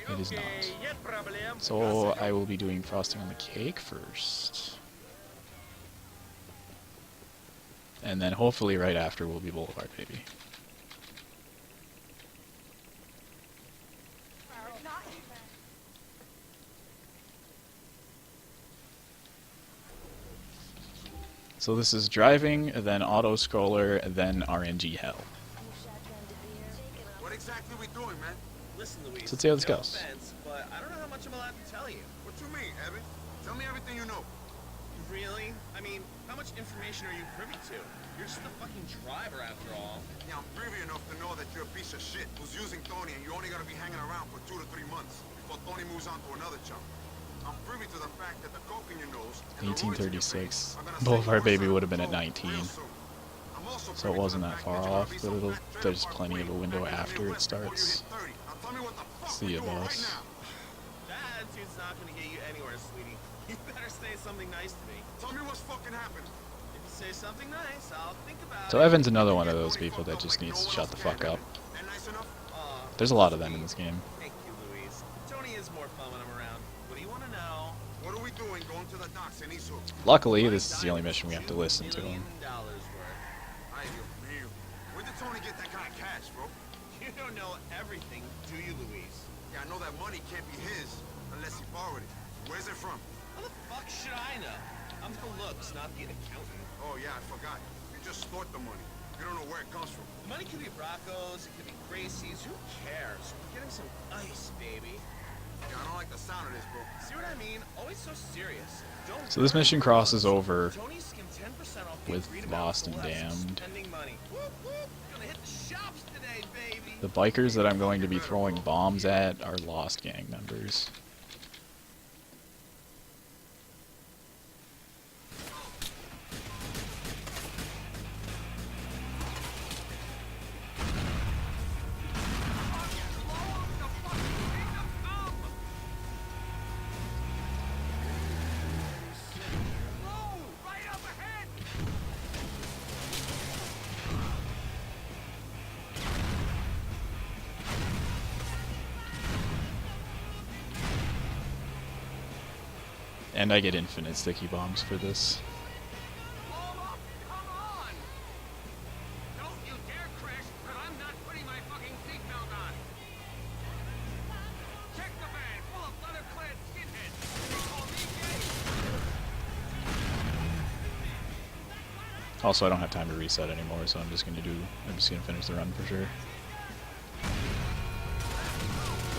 It is not. нет проблем. So I will be doing frosting on the cake first. And then hopefully right after will be Boulevard Baby. So this is driving, then auto scroller, then RNG hell. What exactly we doing, man? Listen, Luis. So let's see how this no goes. offense, but I don't know how much I'm allowed to tell you. What you mean, Evan? Tell me everything you know. Really? I mean, how much information are you privy to? You're just a fucking driver after all. Yeah, I'm privy enough to know that you're a piece of shit who's using Tony and you're only gonna be hanging around for 2 to 3 months before Tony moves on to another chump. I'm privy to the fact that the coke in your nose and the roids in your 1836. veins are gonna Boulevard send you Baby one would have been side at of the 19. road real soon. I'm also So it privy to wasn't the that fact far you're gonna off, be but some it'll, fat there's trailer plenty of a park window queen back in after the it West before you starts. hit 30. Now tell me what the fuck See we're ya, doing boss. right now. That attitude's not gonna get you anywhere, sweetie. You better say something nice to me. Tell me what's fucking happening. If you say something nice, I'll think about So it. Evan's another one of those people that just needs to shut the fuck up. That nice enough? Aw, There's a lot of them in this game. thank you, Luis. Tony is more fun when I'm around. What do you want to know? What are we doing going to the docks in East Hook? Luckily, this is the only mission we have to listen to him. $2 million worth. Ay, Dios mío. Where did Tony get that kind of cash, bro? You don't know everything, do you, Luis? Yeah, I know that money can't be his unless he borrowed it. Where's it from? How the fuck should I know? I'm the looks, not the accountant. Oh, yeah, I forgot. You just snort the money. You don't know where it comes from. The money could be Rocco's, it could be Gracie's, who cares? We're getting some ice, baby. Yeah, I don't like the sound of this, bro. See what I mean? Always so serious. Don't So this mission crosses over Tony's skimmed 10% off the with agreed amount, Lost so and we'll have some Damned. spending money. Whoop, whoop. Gonna hit the shops today, baby. The bikers that I'm going to be throwing bombs at are Lost gang members. Right up ahead! And I get infinite sticky bombs for this. Blow up! Come on! Don't you dare crash, but I'm not putting my fucking seatbelt on! Check the van, full of leather-clad skinheads! They call me gay! Also, I don't have time to reset anymore, so I'm just gonna finish the run for sure.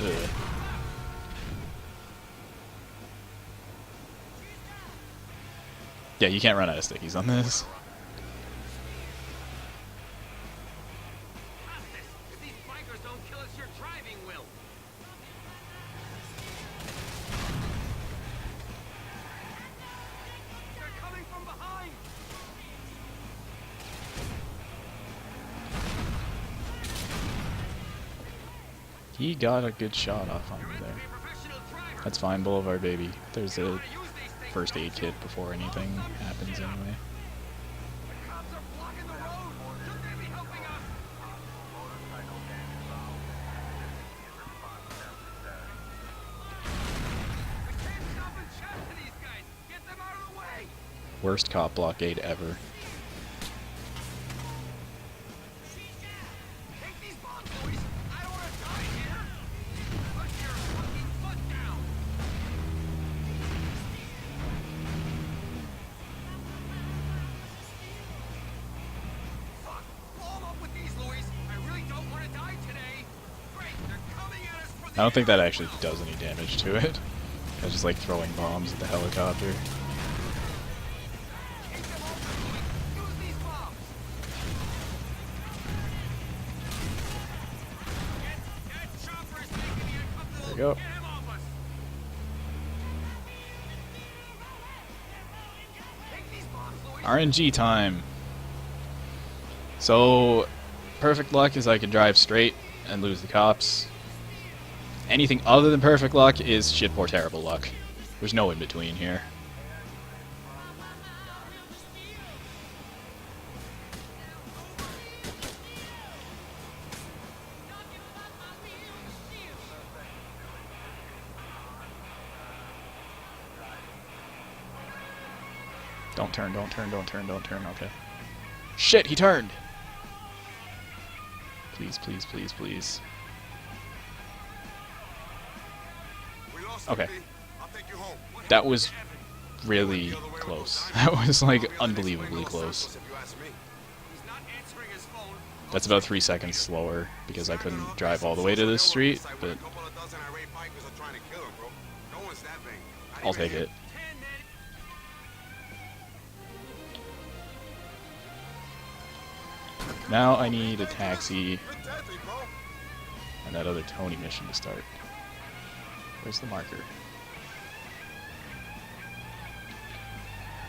Ugh. Yeah, you can't run out of stickies on this. Hostas, if these bikers don't kill us, your driving will! They're coming from behind! He got a good shot off on me there. Professional driver! That's fine, Boulevard Baby. There's a first aid kit before anything happens anyway. The cops are Worst cop blockade ever. Take these bombs, boys. I don't want to die here. Put your fucking foot down. Fuck. Blow 'em up with these, Louis. I really don't want to die today. Great. They're coming at us from the I don't think air. that actually does any damage to it. I just like throwing bombs at the helicopter. Take them over, Louis. Use these bombs. That chopper is making me uncomfortable. There we go. Get him off us. Take these bombs, Louis. RNG time. So, perfect luck is I can drive straight and lose the cops. Anything other than perfect luck is shit poor terrible luck. There's no in between here. Don't turn, don't turn, don't turn, don't turn, okay. Shit, he turned! Please, please, please, please. We lost Okay. him, B. I'll take you home. That was really close. That was like unbelievably close. If you ask me. He's not answering his phone. That's about 3 seconds slower because I couldn't drive all the way to this street, but A couple of dozen irate bikers are trying to kill him, bro. No one's that vain. Not I'll even take him. it. 10 men. Now I need a taxi You're deadly, bro. and that other Tony mission to start. Where's the marker?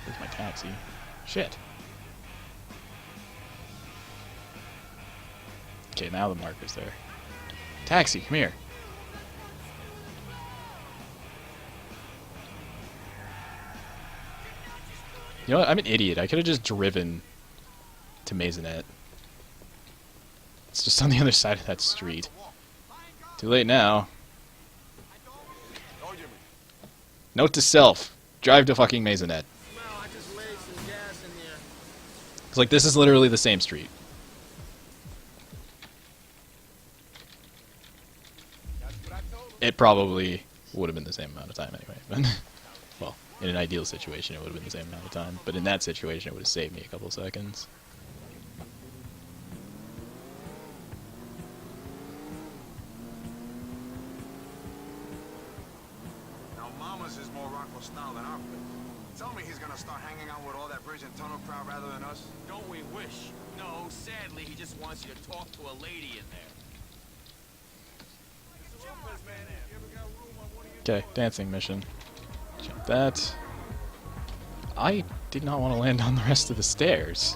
Where's my taxi? Shit. Okay, now the marker's there. Taxi, come here. You know what? I'm an idiot. I could have just driven to Maisonette. It's just on the other side of that street. Too late now. Oh, Jimmy. Note to self. Drive to fucking Maisonette. Well, I just laid some gas in there. It's like, this is literally the same street. It probably would have been the same amount of time anyway. But well, in an ideal situation, it would have been the same amount of time. But in that situation, it would have saved me a couple seconds. Now, Mama's is more Rocco style than our place. Tell me he's gonna start hanging out with all that bridge and tunnel crowd rather than us. Don't we wish? No, sadly, he just wants you to talk to a lady in there. Okay, dancing mission. Jump that. I did not want to land on the rest of the stairs.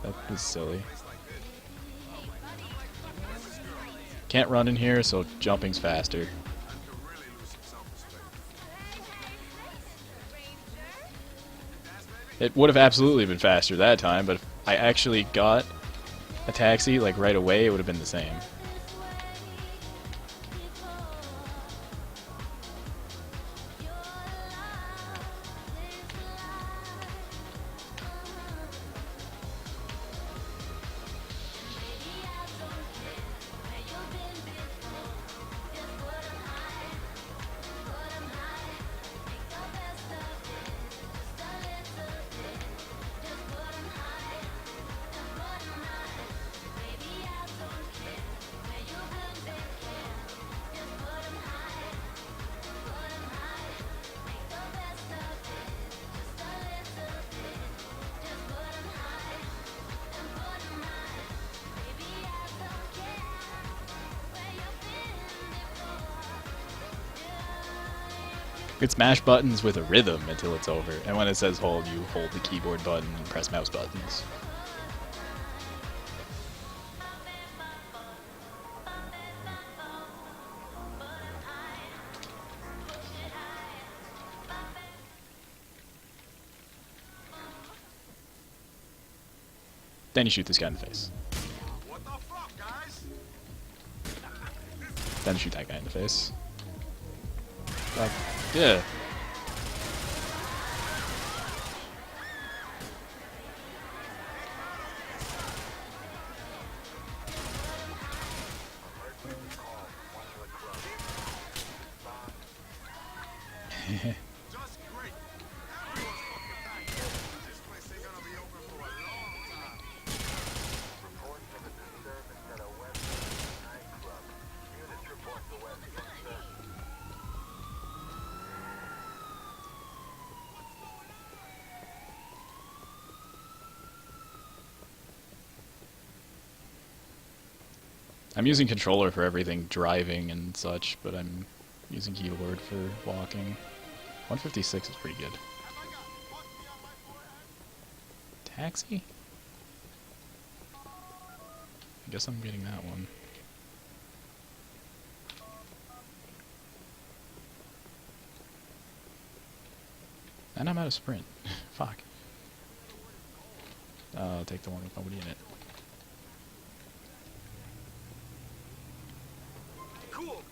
That was silly. Can't run in here, so jumping's faster. Could really lose some self-respect. It would have absolutely been faster that time, but if I actually got a taxi like right away, it would have been the same. You can smash buttons with a rhythm until it's over, and when it says hold, you hold the keyboard button and press mouse buttons. Then you shoot this guy in the face. What the fuck, guys? Then shoot that guy in the face. Yeah. Just great. Everyone's fucking packed. This place ain't gonna be open for a long time. Reports of a disturbance at a West Coast nightclub. Units report the West Coast. I'm using controller for everything, driving and such, but I'm using keyboard for walking. 156 is pretty good. Taxi? I guess I'm getting that one. And I'm out of sprint. Fuck. I'll take the one with nobody in it. Cool.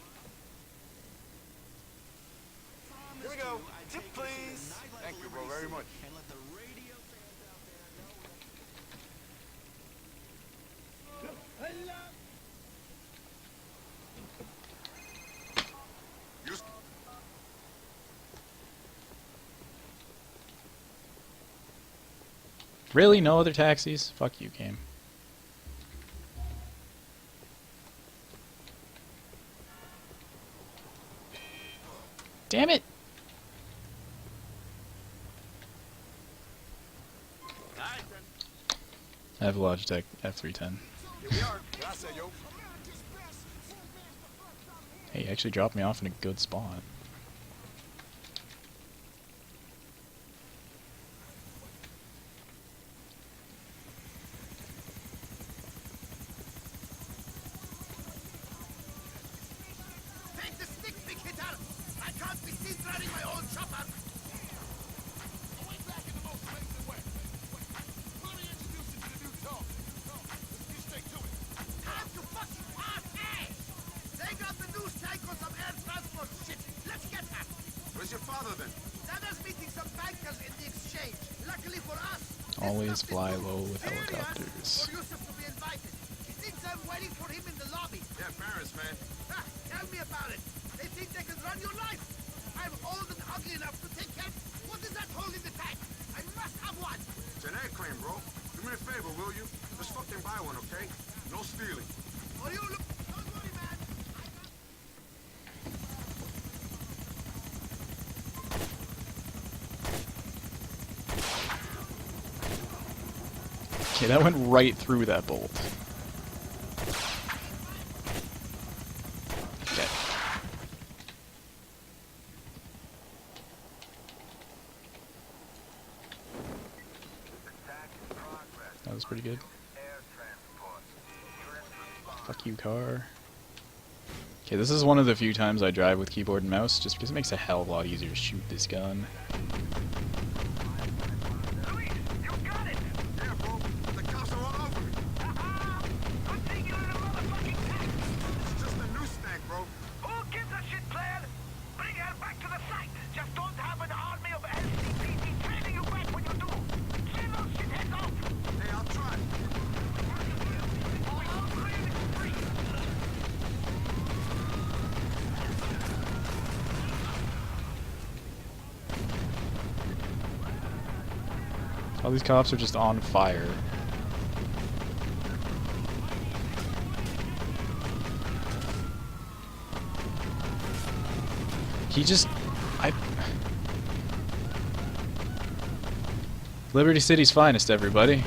Here we go. Tip, please. Thank you, bro, very much. You Really? No other taxis? Fuck you, game. Damn it! I have a Logitech F310. Here we are. Gracias, yo. Hey, you actually dropped me off in a good spot. Take the stick, big hitter! I can't be seen driving my own chopper! Time to fucking party! They got the news tank on some air transport shit! Let's get her! Where's your father then? Dada's meeting some bankers in the exchange. Luckily for us, Always fly low with helicopters. For Yusuf to be invited. He thinks I'm waiting for him in the lobby. Yeah, parents, man. Ha, tell me about it. They think they can run your life. I'm old and ugly enough to take care. What is that hole in the tank? I must have one. It's an airplane, bro. Do me a favor, will you? Just fucking buy one, okay? No stealing. Or you look. Don't worry, man. Okay, that went right through that bolt. Okay. That was pretty good. Fuck you, car. Okay, this is one of the few times I drive with keyboard and mouse, just because it makes it a hell of a lot easier to shoot this gun. Luis, you got it. Yeah, bro. The cops are all over me. I'm taking you in a motherfucking tank. It's just a new stank, bro. Who gives a shit, player? Bring her back to the site. Just don't have an army of LCPD trailing you back when you do. Kill those shitheads off. Hey, I'll try. All these cops are just on fire. He just... Liberty City's finest, everybody.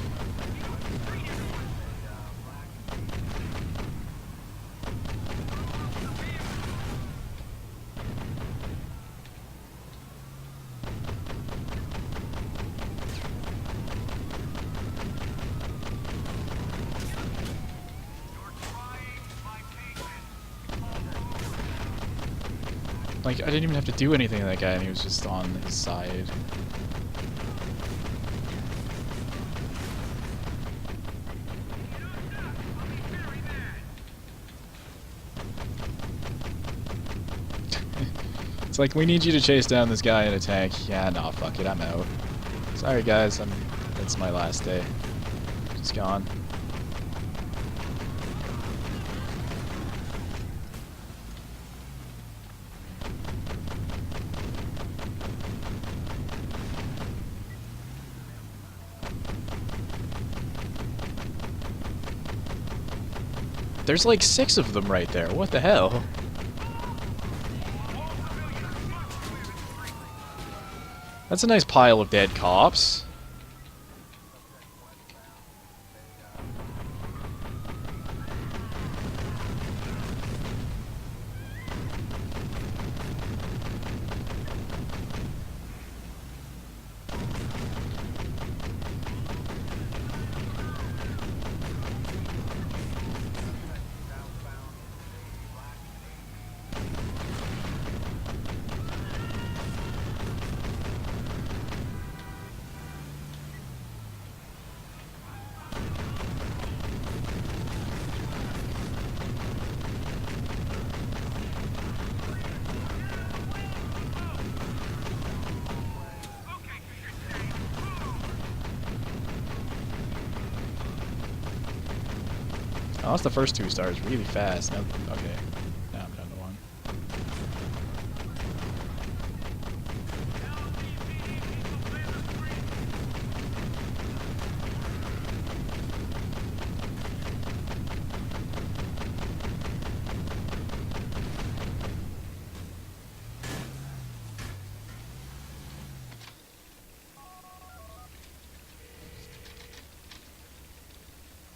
Like, I didn't even have to do anything to that guy, and he was just on his side. It's like, we need you to chase down this guy and attack. Yeah, nah, fuck it, I'm out. Sorry guys, that's my last day. Just gone. There's like 6 of them right there. What the hell? That's a nice pile of dead cops. I lost the first 2 stars really fast. Now, okay, now I'm down to 1.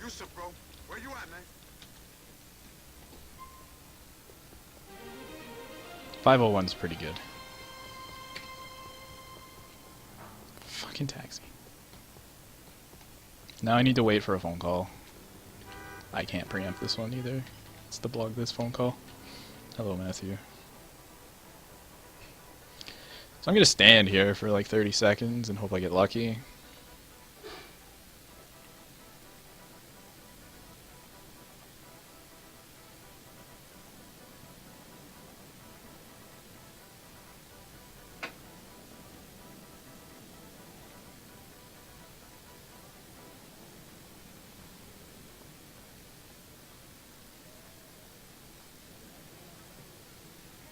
Yusuf, bro, where you at, man? 501's pretty good. Fucking taxi. Now I need to wait for a phone call. I can't preempt this one either. It's to blog this phone call. Hello, Matthew. So I'm gonna stand here for like 30 seconds and hope I get lucky.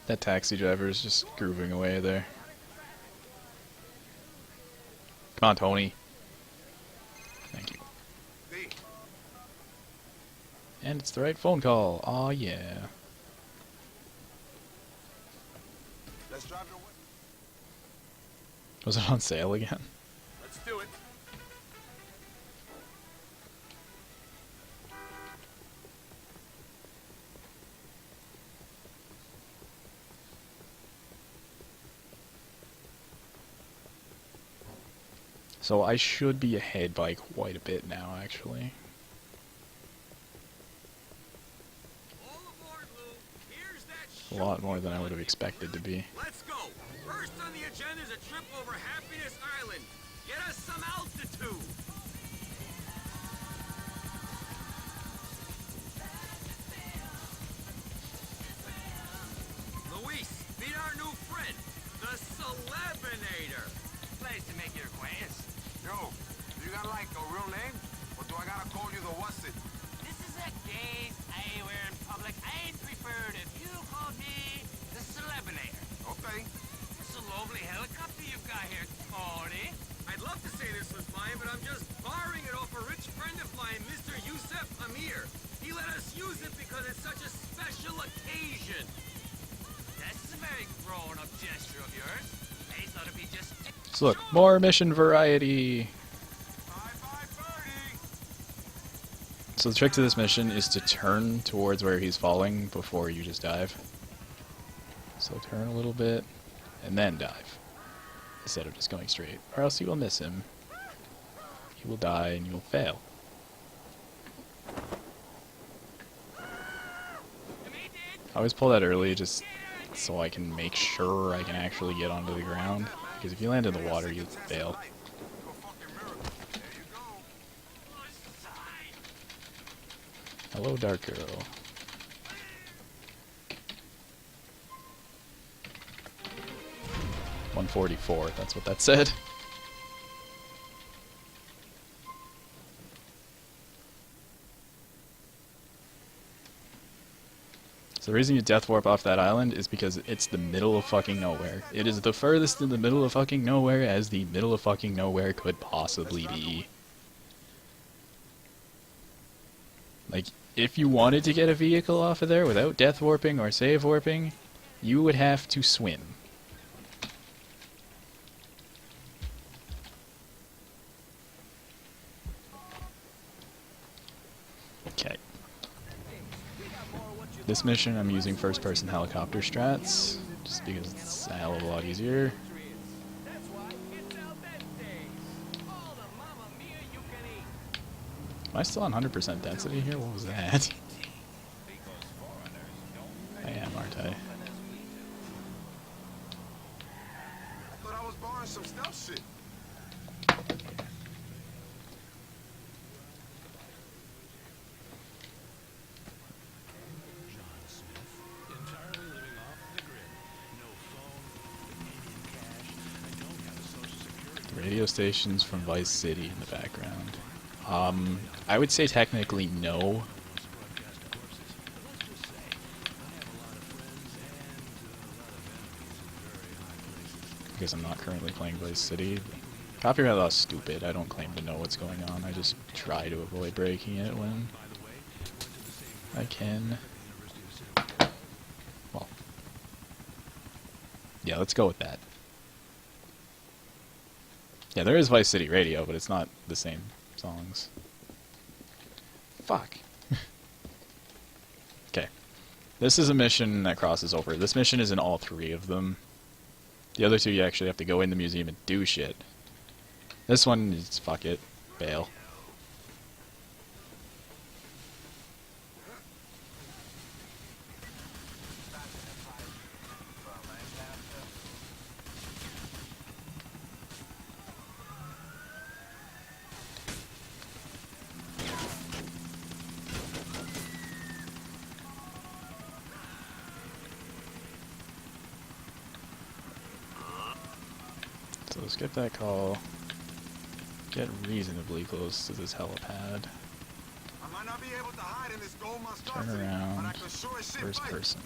That taxi driver is just grooving away there. Come on, Tony. Thank you. And it's the right phone call. Aw, yeah. Let's drive it away. Was it on sale again? Let's do it. So I should be ahead by quite a bit now, actually. All aboard, Lou. Here's that A lot more than I would have expected to be. Let's go. First on the agenda is a trip over Happiness Island. Get us some altitude. Luis, meet our new friend, the Celebinator. Pleased to make your acquaintance. Yo, do you got like a real name? Or do I gotta call you the what's it? This is a gaze anywhere in public. I'd prefer it if you called me the Celebinator. Okay. It's a lovely helicopter you've got here, Tony. I'd love to say this was mine, but I'm just borrowing it off a rich friend of mine, Mr. Yusuf Amir. He let us use it because it's such a special occasion. That's a very grown-up gesture of yours. I thought it'd be just... So look, more mission variety. Bye-bye, birdie. So the trick to this mission is to turn towards where he's falling before you just dive. So turn a little bit, and then dive. Instead of just going straight. Or else you will miss him. You will die and you will fail. I always pull that early just so I can make sure I can actually get onto the ground. Because if you land in the water, you fail. Hello, Dark Girl. $144, that's what that said. So the reason you death warp off that island is because it's the middle of fucking nowhere. It is the furthest in the middle of fucking nowhere as the middle of fucking nowhere could possibly be. Like, if you wanted to get a vehicle off of there without death warping or save warping, you would have to swim. Okay. This mission I'm using first-person helicopter strats, just because it's a hell of a lot easier. That's why it's al dente. All the mamma mia you can eat. Am I still on 100% density here? What was that? I am, aren't I? I thought I was borrowing some stealth shit. Radio stations from Vice City in the background. I would say technically no. Because I'm not currently playing Vice City. Copyright law is stupid. I don't claim to know what's going on. I just try to avoid breaking it when I can. Well, yeah, let's go with that. Yeah, there is Vice City Radio, but it's not the same songs. Fuck. Okay. This is a mission that crosses over. This mission is in all three of them. The other two you actually have to go in the museum and do shit. This one is fuck it. Bail. So skip that call. Get reasonably close to this helipad. I might not be able to hide in this gold Turn monstrosity, but around. I can sure as shit First fight. person.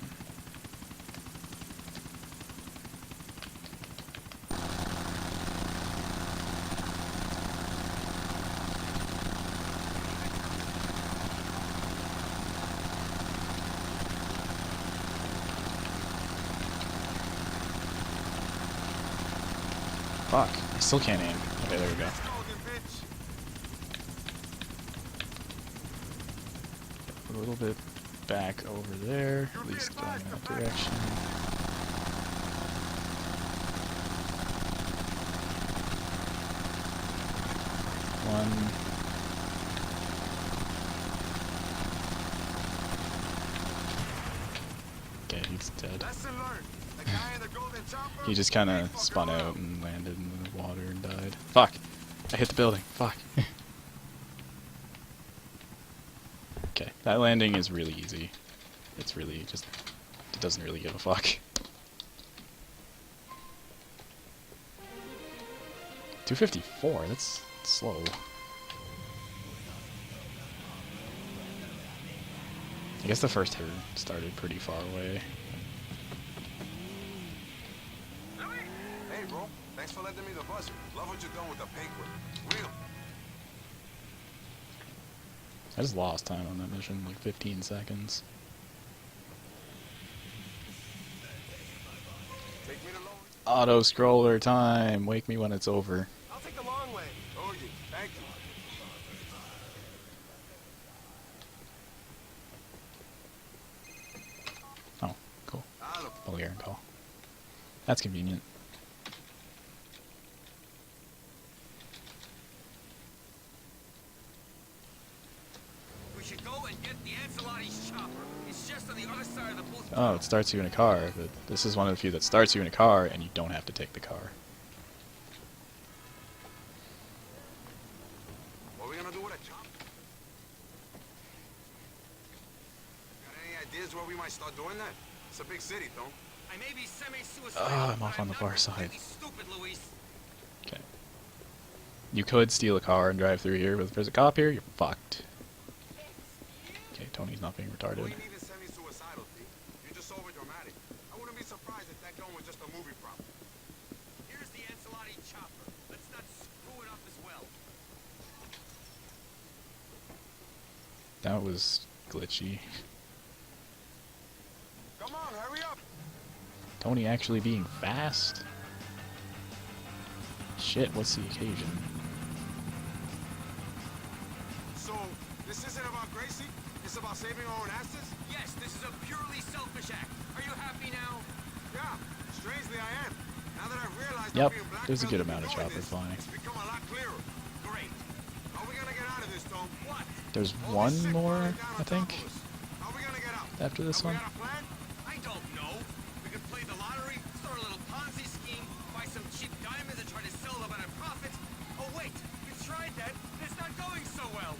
Fuck. I still can't aim. Okay, there we go. Let's go, you bitch. A little bit back over there, at least going in that direction. One. Okay, he's dead. Lesson learned. The guy in the golden chopper. He just kind ain't of fucking spun out around. and landed in the water and died. Fuck! I hit the building. Fuck. Okay, that landing is really easy. It's really just... It doesn't really give a fuck. 254, that's slow. I guess the first turn started pretty far away. Hey, bro. Thanks for letting me the buzzer. Love what you're doing with the paper. Real. I just lost time on that mission, like 15 seconds. Take me the long. Auto scroller time. Wake me when it's over. I'll take the long way. Oh, yeah. Thank you. Oh, cool. Hello. Bulgarian call. That's convenient. We should go and get the Ancelotti's chopper. It's just on the other side of the booth. Oh, it starts you in a car, but this is one of the few that starts you in a car and you don't have to take the car. What are we gonna do with a chopper? Got any ideas where we might start doing that? It's a big city, don't? I may be semi-suicidal. I'm but off on the not far side. completely stupid, Luis. Okay. You could steal a car and drive through here, but if there's a cop here, you're fucked. Okay, Tony's not being You retarded. ain't even semi-suicidal, T. You're just over-dramatic. I wouldn't be surprised if that gun was just a movie prop. Here's the Ancelotti chopper. Let's not screw it up as well. That was glitchy. Come on, hurry up. Tony actually being fast? Shit, what's the occasion? So, this isn't about Gracie? It's about saving our own asses? Yes, this is a purely selfish act. Are you happy now? Yeah, strangely I am. Now that I've realized Yep, I'm being there's a blackmailed good into amount of doing chopper this, flying. it's become a lot clearer. Great. How are we gonna get out of this, Tom? What? There's All this one shit more, falling down I on top think, of us. How are we gonna get out? after this Have one. we got a plan? I don't know. We could play the lottery, start a little Ponzi scheme, buy some cheap diamonds and try to sell them at a profit. Oh wait, we've tried that. It's not going so well.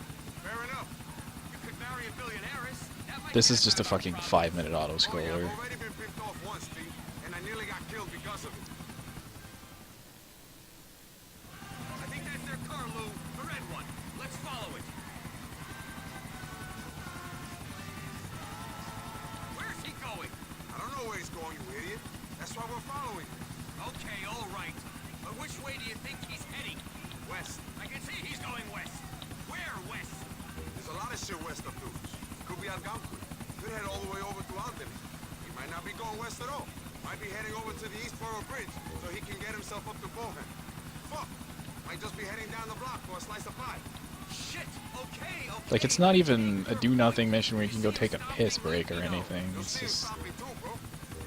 Fair enough. You could marry a billionaireess. That might This get is us just a out of our fucking problem. 5-minute auto Oh yeah, scroller. I've already been pimped off once, T, and I nearly got killed because of it. I think that's their car, Lou. The red one. Let's follow it. Where's he going? I don't know where he's going, you idiot. That's why we're following him. Okay, all right. But which way do you think he's heading? West. I can see he's going west. Where west? There's a lot of shit west of Dukes. Could be Algonquin. Could head all the way over to Albany. He might not be going west at all. Might be heading over to the Eastboro Bridge so he can get himself up to Bohan. Fuck. Might just be heading down the block for a slice of pie. Shit. Okay, okay. Like, it's not even a do-nothing mission where you can go take a piss break or anything. You'll It's see him just... stop me too, bro.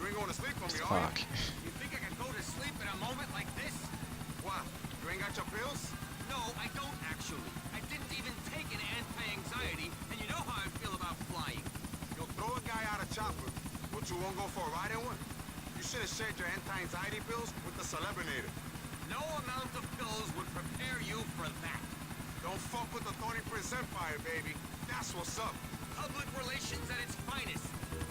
You ain't going to sleep on me, are Fuck. You think I can go to sleep in a moment like this? you? What? You ain't got your pills? No, I don't actually. I didn't even take an anti-anxiety, and you know how I feel about flying. You'll throw a guy out of chopper, but you won't go for a ride in one? You should have shared your anti-anxiety pills with the Celebrinator. No amount of pills would prepare you for that. Don't fuck with the Tony Prince Empire, baby. That's what's up. Public relations at its finest.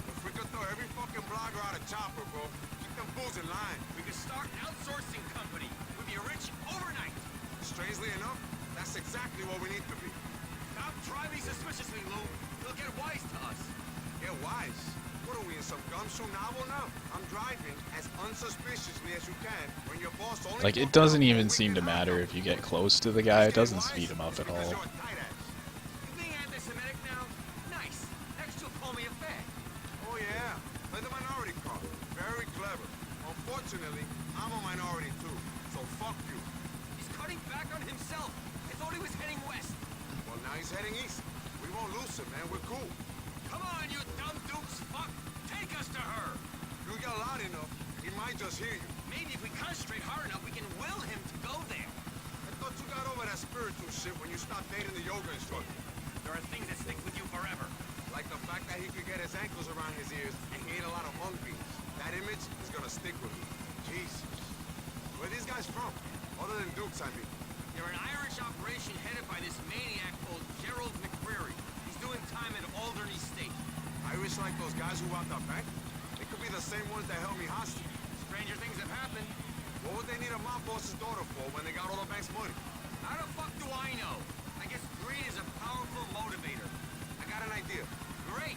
If we could throw every fucking blogger out of chopper, bro, keep them fools in line. We could start an outsourcing company. We'd be rich overnight. Strangely enough, that's exactly what we need to be. Stop driving suspiciously, Lou. He'll get wise to us. Get wise. What are we in some gumshoe novel now? I'm driving as unsuspiciously as you can when your boss only... Like, it doesn't even seem to matter if you get close to the guy. It doesn't speed him up at all. You being anti-Semitic now? Nice. Next you'll call me a fag. Oh yeah, play the minority card. Very clever. Unfortunately, I'm a minority too, so fuck you. He's cutting back on himself. I thought he was heading west. Well, now he's heading east. We won't lose him, man. We're cool. Come on, you dumb dukes. Fuck. Take us to her. You yell loud enough, he might just hear you. Maybe if we concentrate hard enough, we can will him to go there. I thought you got over that spiritual shit when you stopped dating the yoga instructor. There are things that stick with you forever. Like the fact that he could get his ankles around his ears and he ate a lot of mung beans. That image is gonna stick with me. Jesus. Where are these guys from? Other than Dukes, I mean. They're an Irish operation headed by this maniac called Gerald McCreary. He's doing time in Alderney State. Irish like those guys who robbed our bank? They could be the same ones that held me hostage. Stranger things have happened. What would they need a mob boss's daughter for when they got all the bank's money? How the fuck do I know? I guess greed is a powerful motivator. I got an idea. Great.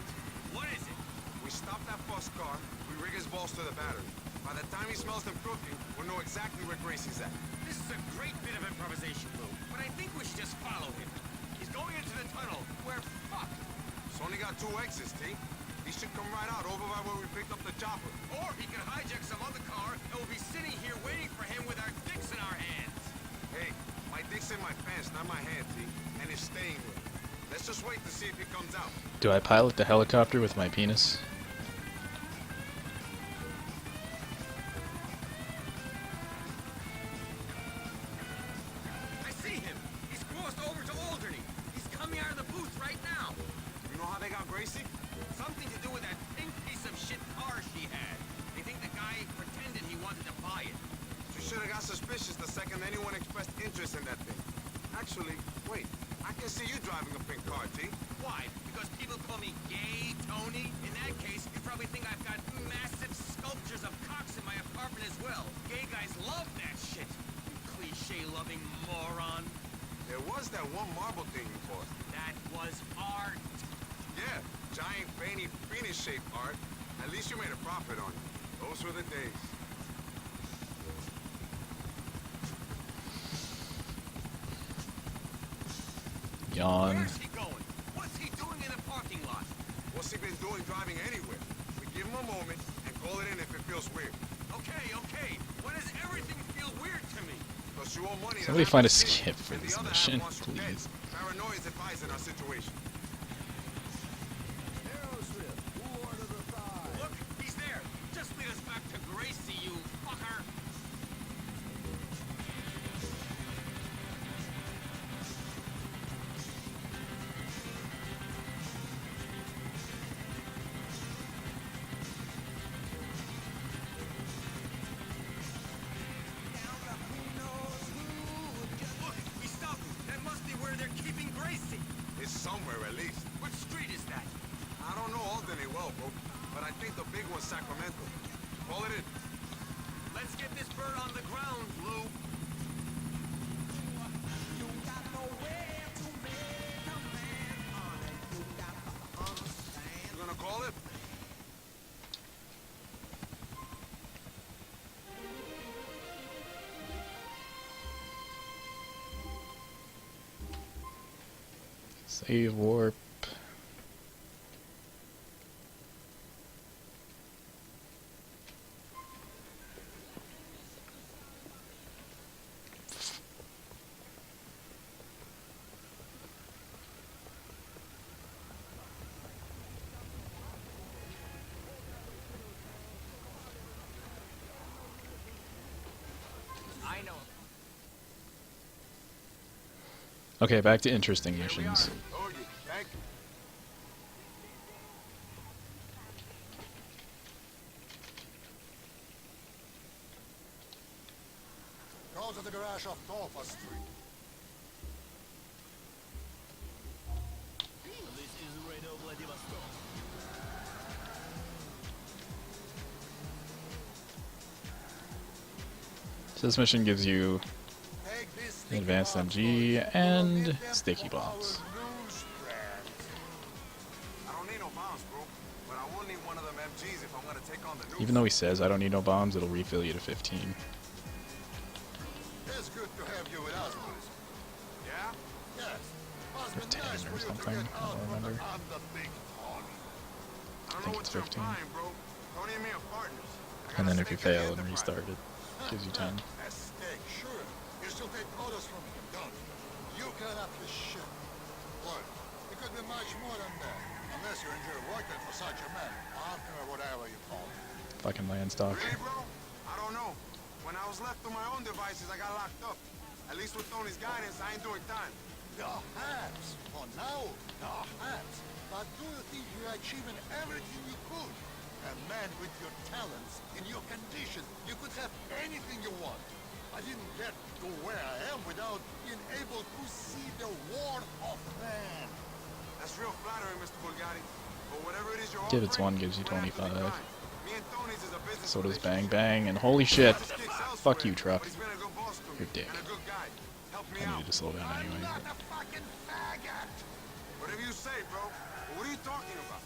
What is it? We stop that bus car, we rig his balls to the battery. By the time he smells them cooking, we'll know exactly where Gracie's at. This is a great bit of improvisation, Lou. But I think we should just follow him. He's going into the tunnel. Where fuck? It's only got 2 exits, T. He should come right out over by where we picked up the chopper. Or he could hijack some other car and we'll be sitting here waiting for him with our dicks in our hands. Hey, my dick's in my pants, not my hand, T. And it's staying there. Let's just wait to see if he comes out. Do I pilot the helicopter with my penis? I see him. He's crossed over to Alderney. He's coming out of the booth right now. You know how they got Gracie? Something to do with that pink piece of shit car she had. They think the guy pretended he wanted to buy it. You should have got suspicious the second anyone expressed interest in that thing. Actually, wait. I can see you driving a pink car, T. Why? Because people call me gay, Tony? In that case, you probably think I've got massive sculptures of cocks in my apartment as well. Gay guys love that shit. You cliche-loving moron. There was that one marble thing you bought. That was art. Yeah, giant, veiny, penis-shaped art. At least you made a profit on it. Those were the days. Yawn. Where's he going? What's he doing in the parking lot? doing driving anywhere. We give him a moment and call it in if it feels weird. Okay. Why does everything feel weird to me? Because you owe money to Somebody half find the a city, skip for and the this other mission, half wants you dead. please. Paranoia is advising our situation. Look, he's there. Just lead us back to Gracie, you fucker. Look, he stopped. That must be where they're keeping Gracie. It's somewhere at least. What street is that? I don't know Albany well, bro, but I think the big one's Sacramento. Call it in. Let's get this bird on the ground, Lou. You gonna call it? Save warp. I know. Okay, back to interesting Here we are. missions. Told you. Thank you. Go to the garage off Dolpha Street. This is Radio Vladivostok. So this mission gives you Take this an advanced MG and sticky bombs. I don't need no bombs, bro, but I will need one of them MGs if I'm gonna take on the news. Even though he says I don't need no bombs, it'll refill you to 15. It's good to have you with us, boys. Yeah? Yes. Must Or be 10 nice or for you to something, get I out don't from remember. under Big Tony. I don't think know it's what you're 15. implying, bro. Tony and me are partners. I And got a then if you stake in the fail and enterprise. restart it, gives you 10. A stake, sure. You still take orders from him, don't you? You clean up his shit. Look, it could be much more than that. Unless you enjoy working for such a man, partner or whatever you call it. Fucking Landstock. Really, bro? I don't know. When I was left to my own devices, I got locked up. At least with Tony's guidance, I ain't doing time. Perhaps. For now, perhaps. But do you think you're achieving everything you could? A man with your talents, in your condition, you could have anything you want. I didn't get to where I am without being able to see the world of man. That's real flattering, Mr. Bulgari. But whatever it is you're Divots offering, 1 gives you we're gonna have to 25. decline. Me and Tony's is a business So does Bang relationship. Bang, and holy shit! This kid sells Fuck for you, it, truck. but he's been a good boss to me, You're a dick. and a good guy. Help me I out. needed to slow down I'm anyway. not a fucking faggot! Whatever you say, bro. But what are you talking about?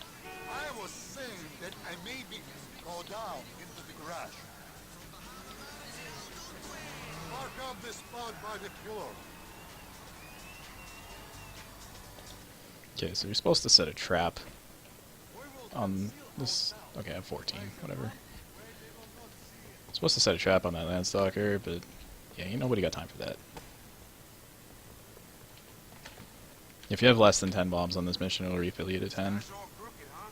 I was saying that I maybe go down into the garage. Mark up the spot by the pillar. Okay, so you're supposed to set a trap on this. Okay, I have 14, whatever. Supposed to set a trap on that Landstalker, but yeah, ain't nobody got time for that. If you have less than 10 bombs on this mission, it'll refill you to 10. That's all crooked, huh?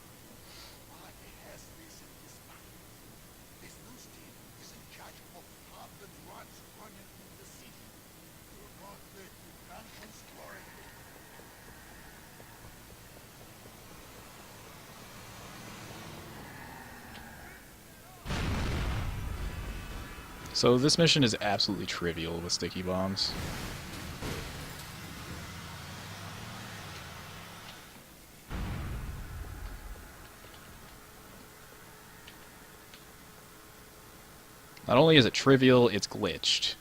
Why has this in his mind? This news team is in charge of half the drugs running in the city. Do not let your conscience worry you. So this mission is absolutely trivial with sticky bombs. Not only is it trivial, it's glitched.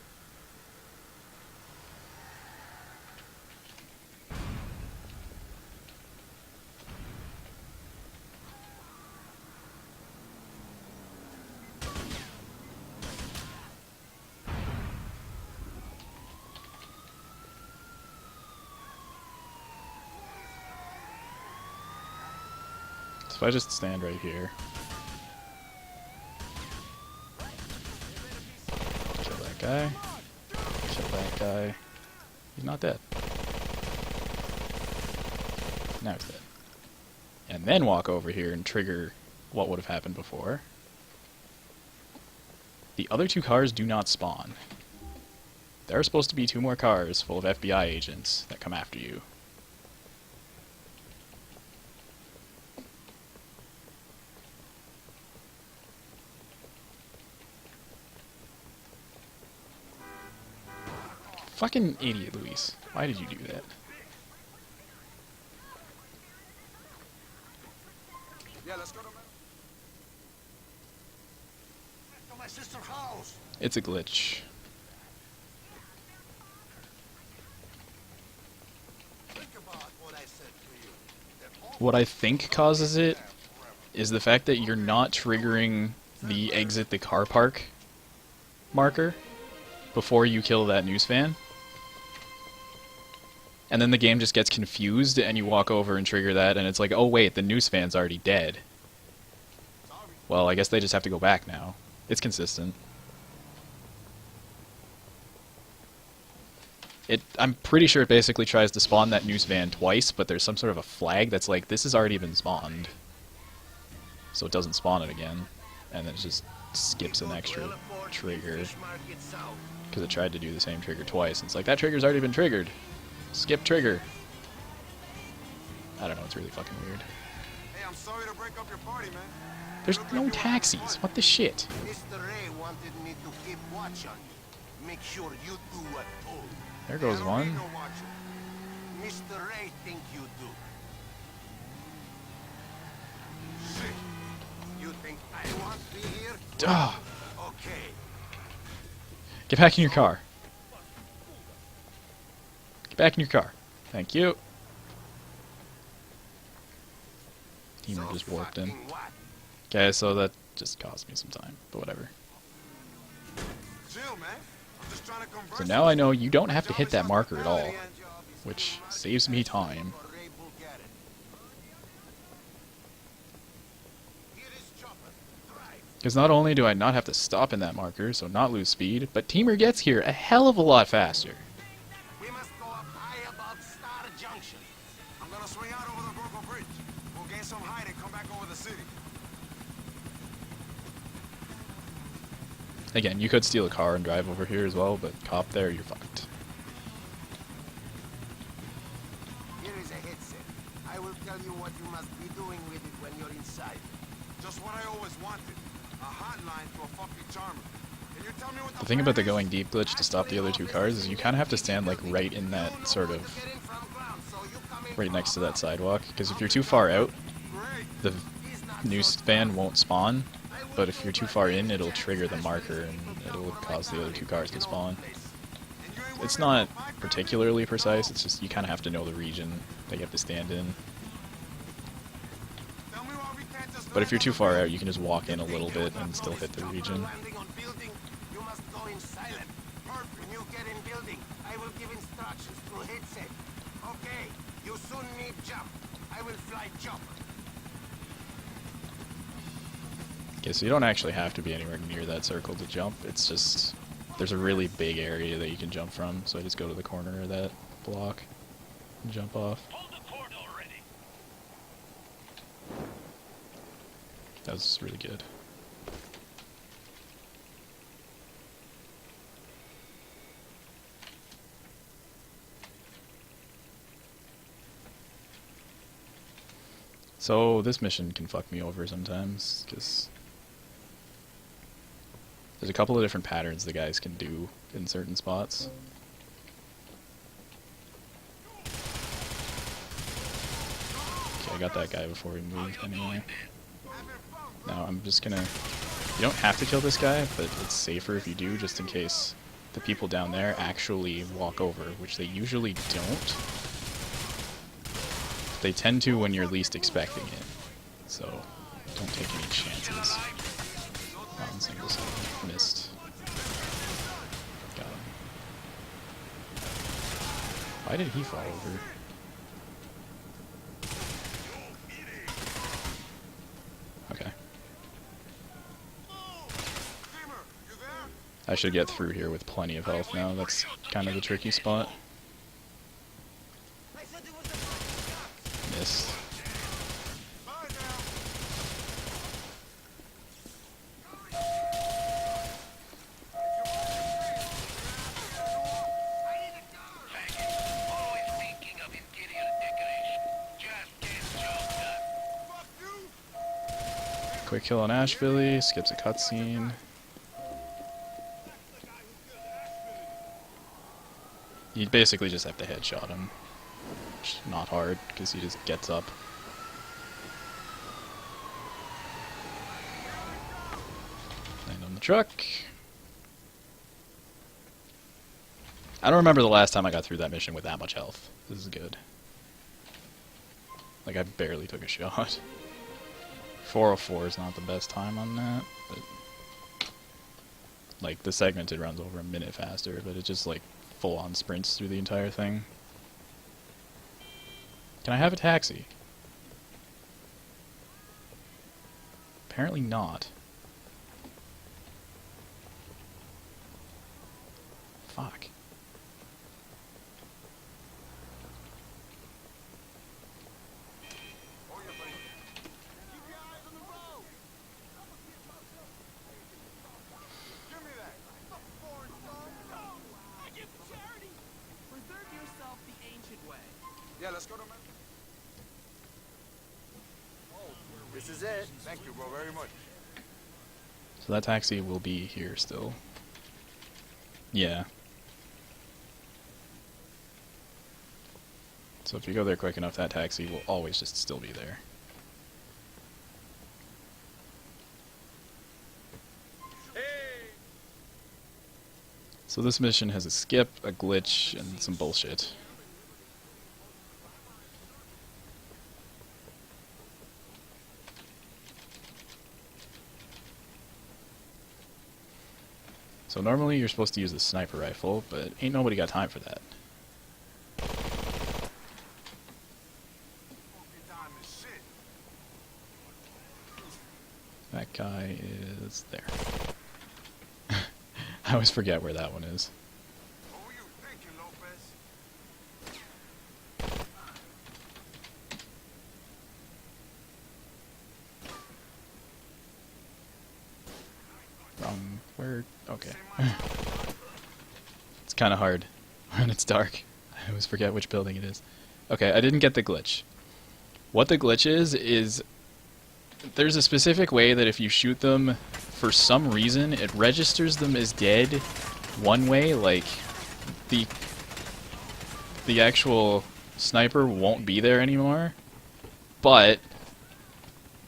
if I just stand right here. Kill that guy. Kill that guy. He's not dead. Now he's dead. And then walk over here and trigger what would have happened before. The other two cars do not spawn. There are supposed to be 2 more cars full of FBI agents that come after you. Fucking idiot, Luis. Why did you do that? Yeah, let's go to my sister's house. It's a glitch. Think about what I said to you. What I think causes it is the fact that you're not triggering the exit the car park marker before you kill that news fan. And then the game just gets confused and you walk over and trigger that and it's like, oh wait, the news fan's already dead. Well, I guess they just have to go back now. It's consistent. I'm pretty sure it basically tries to spawn that news van twice, but there's some sort of a flag that's like, this has already been spawned. So it doesn't spawn it again. And then it just skips an extra trigger. Because it tried to do the same trigger twice. And it's like, that trigger's already been triggered. Skip trigger. I don't know, it's really fucking weird. Hey, I'm sorry to break up your party, man. There's no taxis. What the shit? Mr. Ray wanted me to keep watch on you. Make sure you do what told. There goes I don't one. need no watcher. Mr. Ray think you do. Shit. You think I want to be here? Ah, Okay. get back in your car. Get back in your car. Thank you. Teamer just warped in. fucking what? Okay, so that just cost me some time, but whatever. Chill, man. I'm just trying to converse. So now I know you don't have to Job hit is that marker at all, hospitality and job is which human saves me time. For Ray Bulgarin. Here is Chopper. Drive. Because not only do I not have to stop in that marker, so not lose speed, but Teamer gets here a hell of a lot faster. We must go up high above Star Junction. I'm gonna swing out over the Brooklyn Bridge. We'll gain some height and come back over the city. Again, you could steal a car and drive over here as well, but cop there, you're fucked. Here is a headset. I will tell you what you must be doing with it when you're inside. Just what I always wanted. A hotline to a fucking charmer. Can you tell me what The thing about the plan going is? deep glitch to stop the other two cars is you kind of have to stand like right in that sort of, Get in from ground, so you come in right from next to that above. sidewalk, because if you're too far out, Great. the He's not news so van won't spawn, but if you're too far in, it'll trigger the marker and it'll cause the other two cars to spawn. And you ain't It's worried not about my particularly precise, it's just you kind of have to know the region that you have to stand in. Tell me why we can't just But if land you're on too the far road. out, you can just walk in a little bit and still hit the region. landing on building, you must go in silent. Perfect. When you get in building, I will give instructions through headset. Okay, you soon need jump. I will fly chopper. Okay, so you don't actually have to be anywhere near that circle to jump, it's just, there's a really big area that you can jump from, so I just go to the corner of that block and jump off. Hold the port already. That was really good. So this mission can fuck me over sometimes, because there's a couple of different patterns the guys can do in certain spots. Okay, I got that guy before he moved anyway. Now I'm just gonna... You don't have to kill this guy, but it's safer if you do, just in case the people down there actually walk over, which they usually don't. They tend to when you're least expecting it, so don't take any chances. On single side. Missed. Got him. Why did he fall over? I should get through here with plenty of health now. That's kind of the tricky spot. I said there was a Missed. Bye now. Always thinking of interior decoration. Just get job done. Fuck you. Quick kill on Ashbilly, skips a cutscene. You basically just have to headshot him. Which is not hard, because he just gets up. Land on the truck. I don't remember the last time I got through that mission with that much health. This is good. Like, I barely took a shot. 404 is not the best time on that, but... Like, the segmented runs over a minute faster, but it just, like, full-on sprints through the entire thing. Can I have a taxi? Apparently not. Fuck. Preserve yourself the ancient way. Yeah, let's go to man. This is it. Thank you, bro, very much. So that taxi will be here still. Yeah. So if you go there quick enough, that taxi will always just still be there. So this mission has a skip, a glitch, and some bullshit. So normally you're supposed to use the sniper rifle, but ain't nobody got time for that. Fucking time is shit. That guy is there. I always forget where that one is. What were you thinking, Lopez? Wrong. Where? Okay. It's kind of hard when it's dark. I always forget which building it is. Okay, I didn't get the glitch. What the glitch is there's a specific way that if you shoot them, for some reason, it registers them as dead one way, like the actual sniper won't be there anymore, but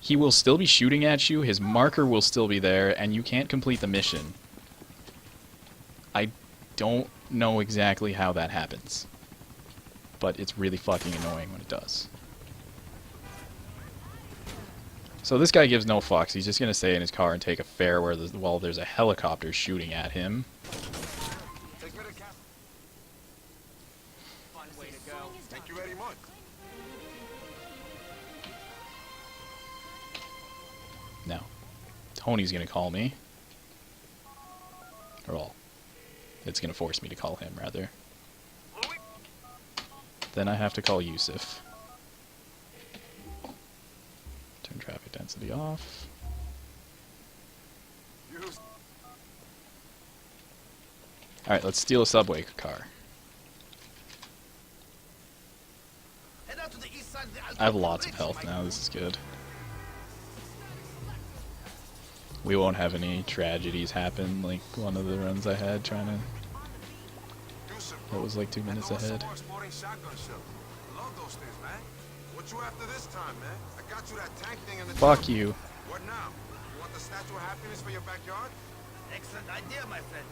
he will still be shooting at you, his marker will still be there, and you can't complete the mission. I don't know exactly how that happens, but it's really fucking annoying when it does. So this guy gives no fucks. He's just gonna stay in his car and take a fare while there's a helicopter shooting at him. Take me to Cap. Fun way to go. Thank you very much. Now, Tony's gonna call me. Or well, it's gonna force me to call him, rather. Then I have to call Yusuf. Turn traffic density off. Alright, let's steal a subway car. Head out to the east side of the I have lots of health now, this is good. We won't have any tragedies happen like one of the runs I had trying to... That was like 2 minutes ahead. Sporting shotgun shell. Love those things, man. What you after this time, man? I got you that tank thing in the Fuck trunk. you. What now? You want the Statue of Happiness for your backyard? Excellent idea, my friend.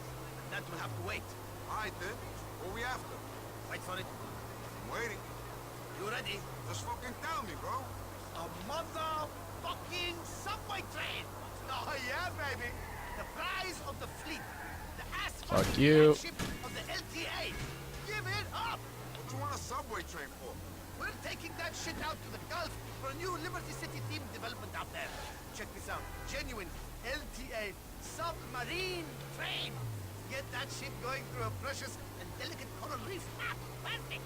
That will have to wait. Alright then. What we after? Wait for it. I'm waiting. You ready? Just fucking tell me, bro. A motherfucking subway train! Oh yeah, baby! The prize of the fleet. The asphalt Fuck you. flagship of the LTA. Give it up! What you want a subway train for? We're taking that shit out to the Gulf for a new Liberty City themed development out there. Check this out. Genuine LTA submarine train. get that ship going through a precious and delicate coral reef. Ah, perfect.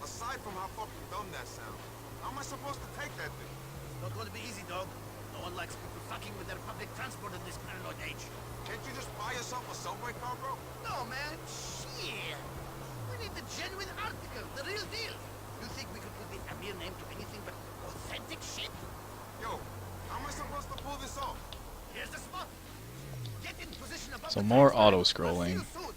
Aside from how fucking dumb that sounds, how am I supposed to take that thing? It's not going to be easy, dog. No one likes people fucking with their public transport in this paranoid age. Can't you just buy yourself a subway car, bro? No, man. Shit. We need the genuine article, the real deal. You think we could put the Amir name to anything but authentic shit? Yo, how am I supposed to pull this off? Here's the spot. Get in position above So the more tracks, man. auto-scrolling. I'll see you soon.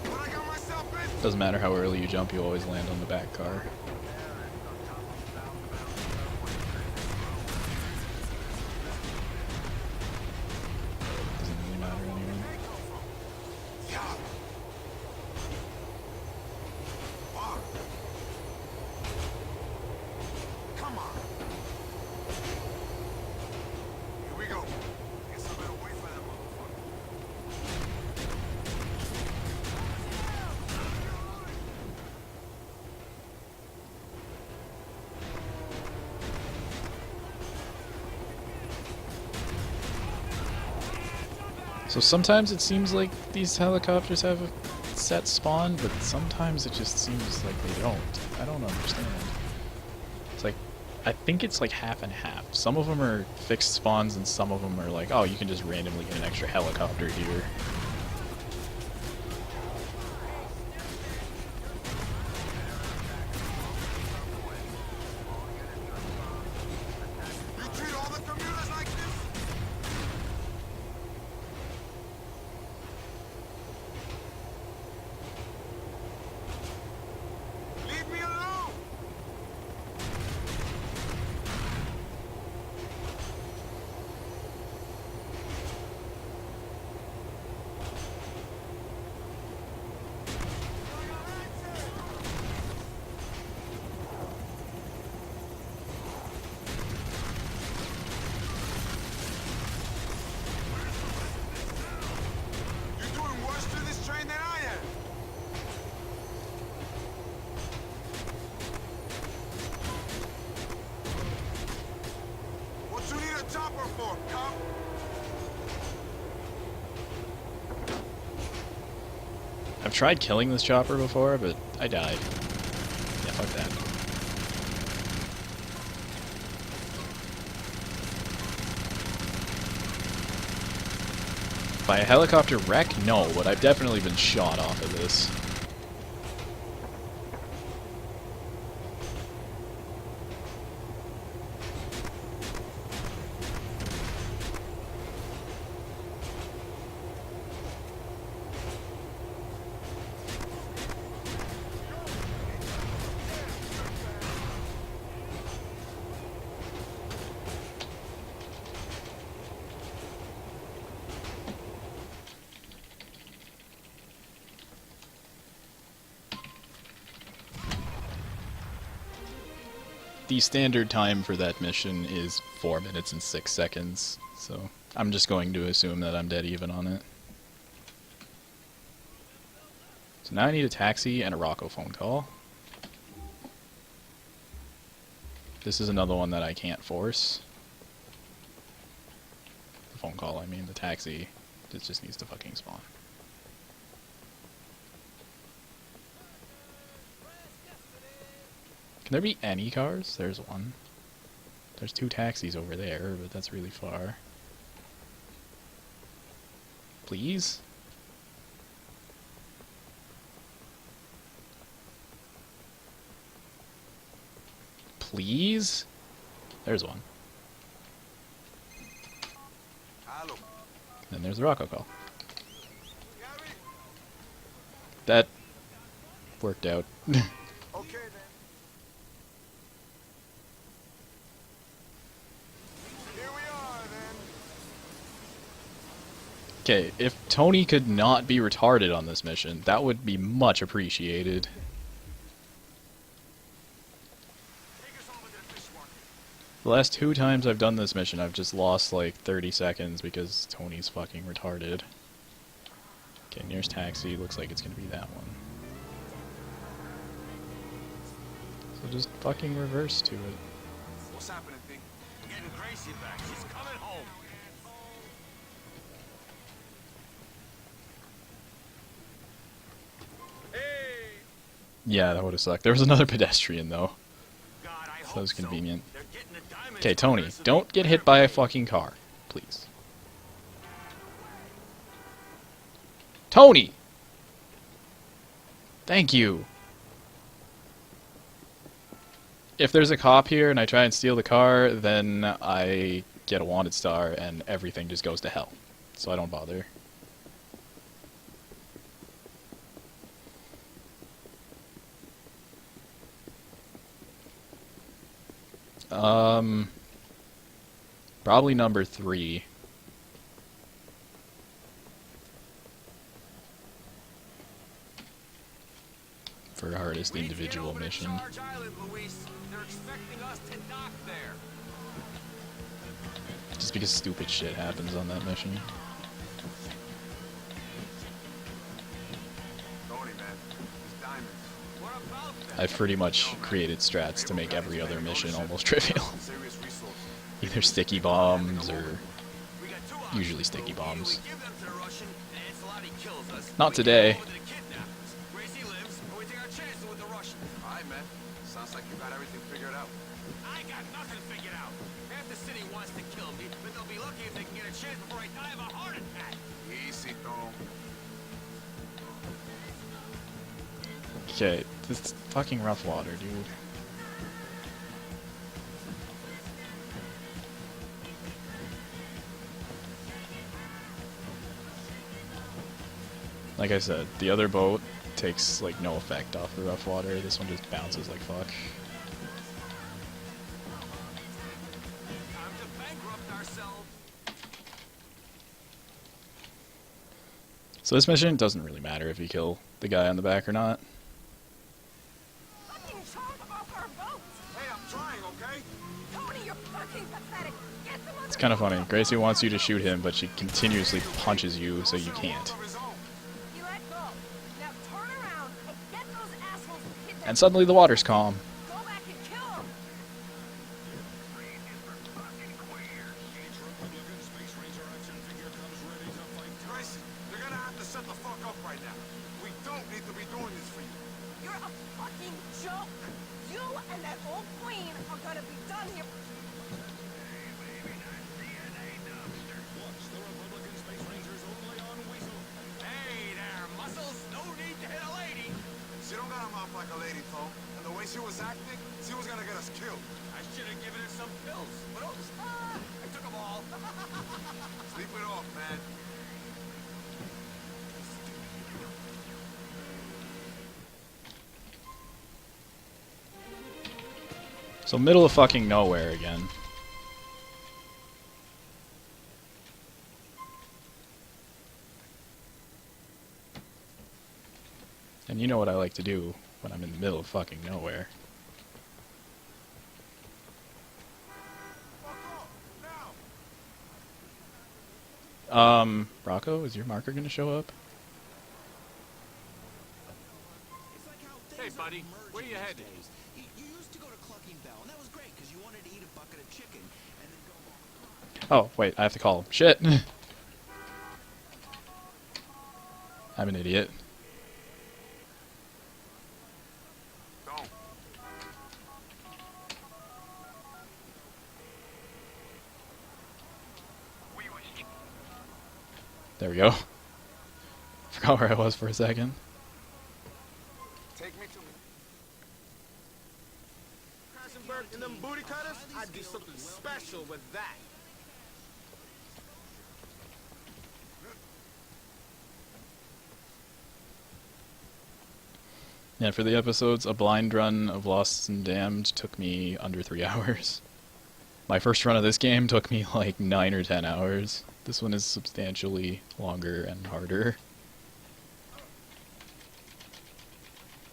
What I got myself in? Doesn't matter how early you jump, you always land on the back car. Doesn't really matter anyway. Yeah. Fuck. Come on. Here we go. Guess I better wait for that motherfucker. So sometimes it seems like these helicopters have a set spawn, but sometimes it just seems like they don't. I don't understand. It's like, I think it's like half and half. Some of them are fixed spawns and some of them are like, oh, you can just randomly get an extra helicopter here. You treat all the commuters like this? Leave me alone! You're doing worse to this train than I am. What you need a chopper for, cop? I've tried killing this chopper before, but I died. Yeah, fuck that. By a helicopter wreck? No, but I've definitely been shot off of this. The standard time for that mission is 4 minutes and 6 seconds, so I'm just going to assume that I'm dead even on it. So now I need a taxi and a Rocco phone call. This is another one that I can't force. The phone call, I mean, the taxi, it just needs to fucking spawn. Can there be any cars? There's one. There's 2 taxis over there, but that's really far. Please? Please? There's one. Hello. Then there's the Rocco call. Gary? That worked out. Okay, then. Here we are, then. Okay, if Tony could not be retarded on this mission, that would be much appreciated. Take us over to the fish market. The last 2 times I've done this mission, I've just lost like 30 seconds because Tony's fucking retarded. Okay, nearest taxi, looks like it's gonna be that one. So just fucking reverse to it. What's happening, Thing? We're getting Gracie back. She's coming home. Hey! Yeah, that would have sucked. There was another pedestrian though. God, I So hope that was convenient. They're getting the diamonds Okay, Tony, from her, so don't they get hit by a fucking car. Please. Tony! Thank you. If there's a cop here and I try and steal the car, then I get a wanted star and everything just goes to hell. So I don't bother. Probably number 3. For hardest We need to get individual over to mission. Charge Island, Luis. They're expecting us to dock there. Just because stupid shit happens on that mission. Tony, man. These diamonds. What about that? I've pretty much created strats to make every other mission almost trivial. Serious resource. Either sticky bombs or We got 2 options. usually sticky bombs. Either we give them to the Russian and Ancelotti kills us. Not we give today. them over to the kidnappers. Gracie lives, and we take our chances with the Russian. All right, man. Sounds like you got everything figured out. I got nothing figured out. Half the city wants to kill me, but they'll be lucky if they can get a chance before I die of a heart attack. Easy, Tom. Okay, this is fucking rough water, dude. Like I said, the other boat takes like no effect off the rough water. This one just bounces like fuck. Time to bankrupt ourselves. So this mission doesn't really matter if you kill the guy on the back or not. Fucking chomp off our boats! Hey, I'm trying, okay? Tony, you're fucking pathetic! Get them It's kind of funny. Gracie wants you to shoot him, but she continuously punches you so you can't. Of his own. You let go. Now turn around and get those assholes who hit that. And suddenly the water's calm. Go back and kill them! Gracie, you're gonna have to shut the fuck up right now. We don't need to be doing this for you. You're a fucking joke! You and that old queen are gonna be done here. Hey there, muscles. No need to hit a lady. She don't got a mouth like a lady, Tom. And the way she was acting, she was gonna get us killed. I should have given her some pills. But oops, I took them all. Sleep it off, man. So middle of fucking nowhere again. And you know what I like to do when I'm in the middle of fucking nowhere. Fuck off, now! Rocco, is your marker gonna show up? Hey, buddy, where you headed? You used to go to Clucking Bell, and that was great because you wanted to eat a bucket of chicken and then go home. Oh, wait, I have to call him. Shit! I'm an idiot. Don't. There we go. Forgot where I was for a second. Take me to Heisenberg and them booty cutters? I'd do something special with that. Yeah, for the episodes, a blind run of Lost and Damned took me under 3 hours. My first run of this game took me like 9 or 10 hours. This one is substantially longer and harder.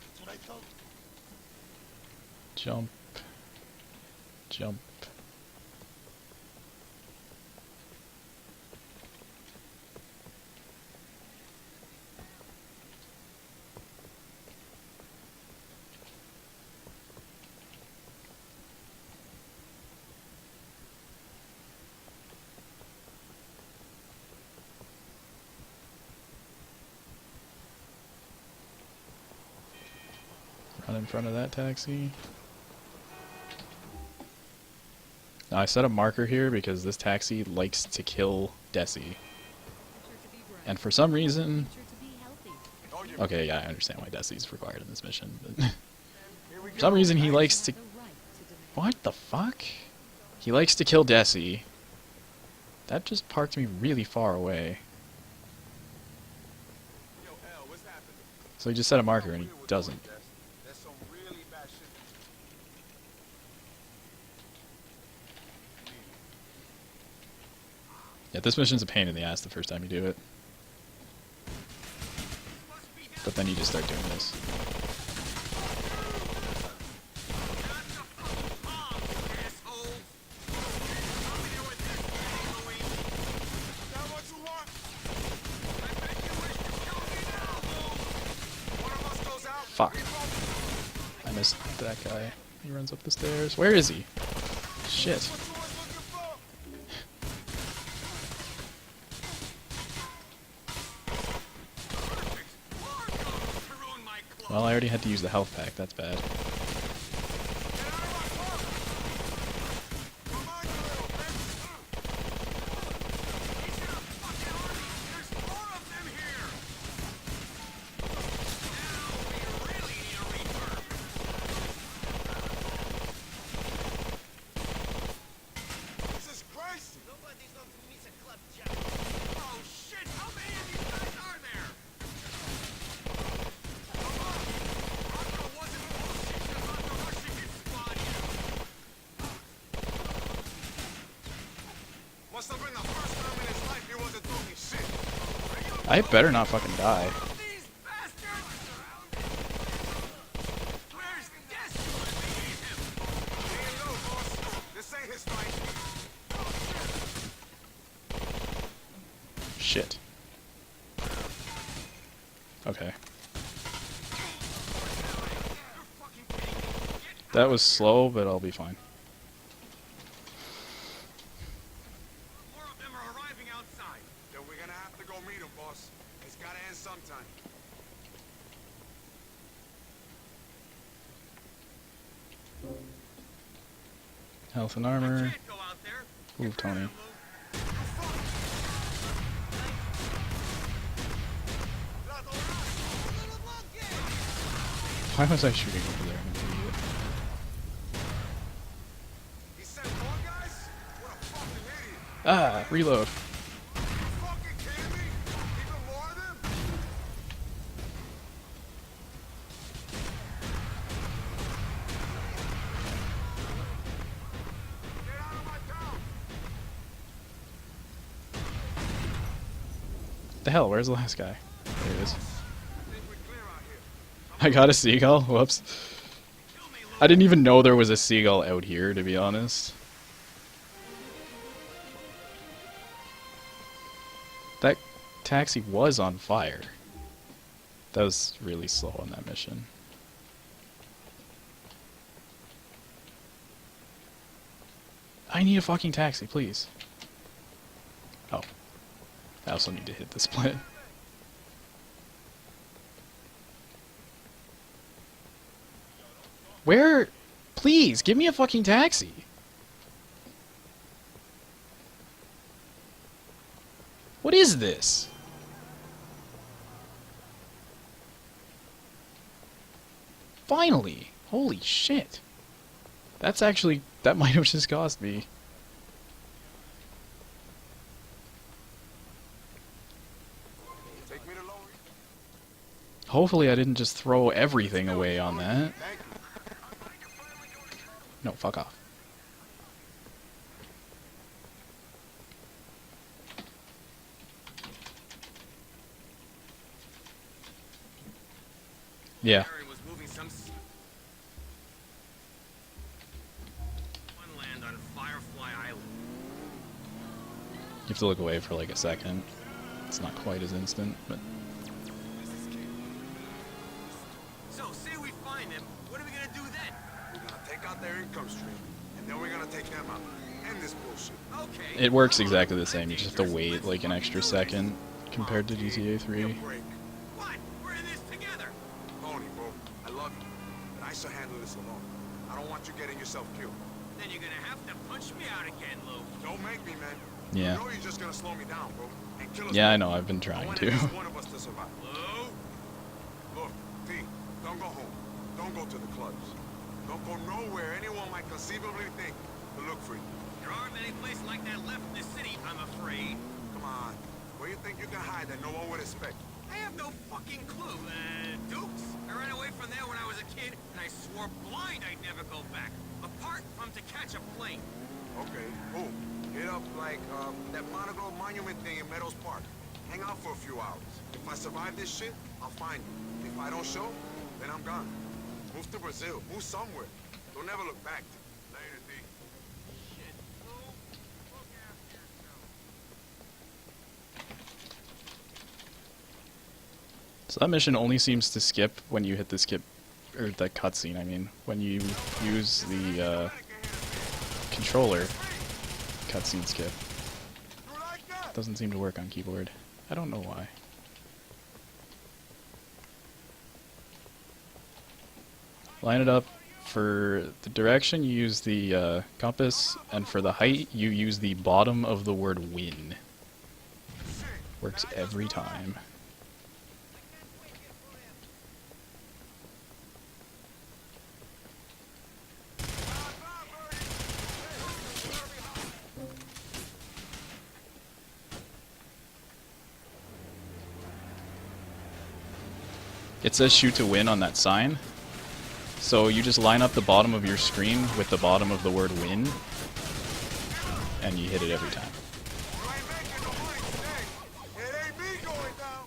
That's what I thought. Jump. Jump. Run in front of that taxi. Now I set a marker here because this taxi likes to kill Desi. And for some reason... Okay, yeah, I understand why Desi's required in this mission, but... for some reason he likes to... What the fuck? He likes to kill Desi. That just parked me really far away. So he just set a marker and he doesn't. Yeah, this mission's a pain in the ass the first time you do it. But then you just start doing this. Fuck. I missed that guy. He runs up the stairs. Where is he? Shit. Well, I already had to use the health pack. That's bad. I better not fucking die. Shit. Okay. That was slow, but I'll be fine. More of them are arriving outside. Then we're gonna have to go meet them, boss. It's gotta end sometime. Health and armor. Move, Tony. Why was I shooting over there? I'm an idiot. He sent more guys? What a fucking idiot. Ah, reload. You fucking kidding me? Even more of them? Get out of my town! The hell? Where's the last guy? There he is. I think we're clear out here. I got a seagull? Whoops. I didn't even know there was a seagull out here, to be honest. That taxi was on fire. That was really slow on that mission. I need a fucking taxi, please. Oh. I also need to hit the split. Where? Please, give me a fucking taxi. What is this? Finally. Holy shit. That's actually... that might have just cost me. Take me to Lower. Hopefully I didn't just throw everything away on that. Thank you. No, fuck off. Yeah. Aaron was moving some land on Firefly Island. You have to look away for like a second. It's not quite as instant, but... So, say we find them, what are we gonna do then? We're gonna take out their income stream, and then we're gonna take them out. End this bullshit. Okay. It works exactly the same, you just have to wait like an extra second compared to GTA 3. Break. What? We're in this together. Tony, bro, I love you, but getting yourself killed. Then you're gonna have to punch me out again, Lou. Don't make me, man. Yeah. You know you're just gonna slow me down, bro. And kill us Yeah, I both. know. I've been I trying want to. at least one of us to survive. Lou? Look, T, don't go home. Don't go to the clubs. Don't go nowhere anyone might conceivably think to look for you. There aren't many places like that left in the city, I'm afraid. Come on. Where you think you can hide that no one would expect? I have no fucking clue. Dukes? I ran away from there when I was a kid, and I swore blind I'd never go back. Apart from to catch a plane. Okay, cool. Hit up, like, that Monocle Monument thing in Meadows Park. Hang out for a few hours. If I survive this shit, I'll find you. If I don't show, then I'm gone. Move to Brazil. Move somewhere. Don't never look back. Later, D. Shit, Lou. Look after yourself. So that mission only seems to skip when you hit the skip, or the cutscene, I mean. When you use the controller, cutscene skip. You like that? Doesn't seem to work on keyboard. I don't know why. Line it up. For the direction, you use the compass, and for the height, you use the bottom of the word win. Works every time. It says shoot to win on that sign. So you just line up the bottom of your screen with the bottom of the word win, and you hit it every time. You ain't making no money today. It ain't me going down.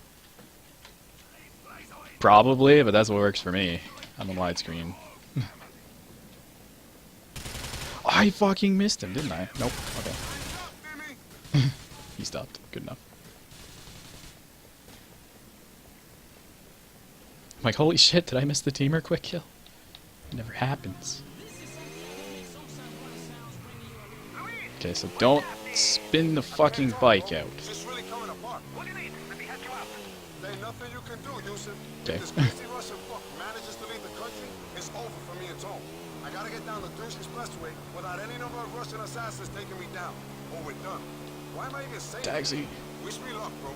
Probably, but that's what works for me. I'm a widescreen. I fucking missed him, didn't I? Nope. Okay. Timmy. He stopped. Good enough. I'm like, holy shit, did I miss the teamer quick kill? It never happens. Okay, so don't spin the fucking bike out. It's really coming apart. What do you need? Let me help you out. There's nothing you can do, Yusuf. Okay. If this crazy Russian fuck manages to leave the country, it's over for me and Tom. I gotta get down the Dukes Expressway without any number of Russian assassins taking me down. Or we're done. Why am I even saying that? Taxi. Wish me luck, bro.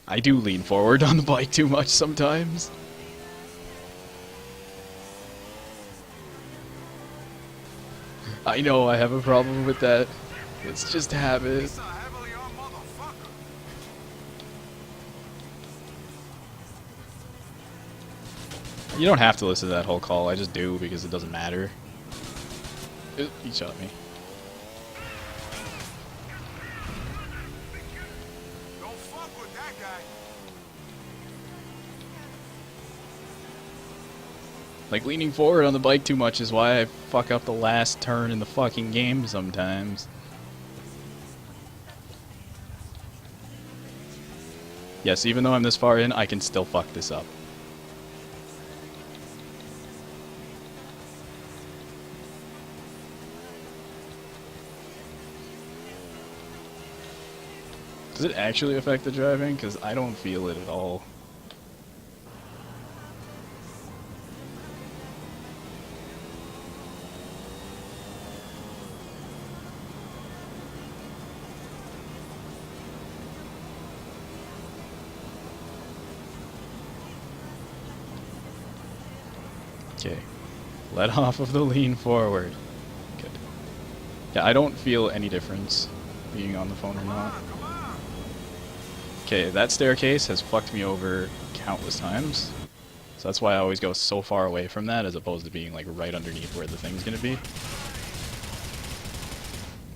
I do lean forward on the bike too much sometimes. I know I have a problem with that. It's just habit. He's a heavily armed motherfucker. You don't have to listen to that whole call, I just do because it doesn't matter. He shot me. Don't fuck with that guy. Like, leaning forward on the bike too much is why I fuck up the last turn in the fucking game sometimes. Yes, even though I'm this far in, I can still fuck this up. Does it actually affect the driving? Because I don't feel it at all. Okay. Let off of the lean forward. Good. Yeah, I don't feel any difference being on the phone or not. Come on. Okay, that staircase has fucked me over countless times. So that's why I always go so far away from that as opposed to being like right underneath where the thing's gonna be.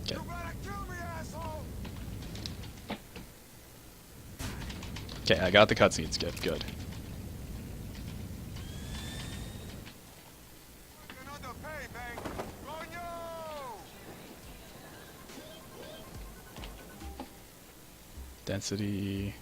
Okay. You better kill me, asshole. Okay, I got the cutscene skip. Good. Another pay, bang. Coño! Density.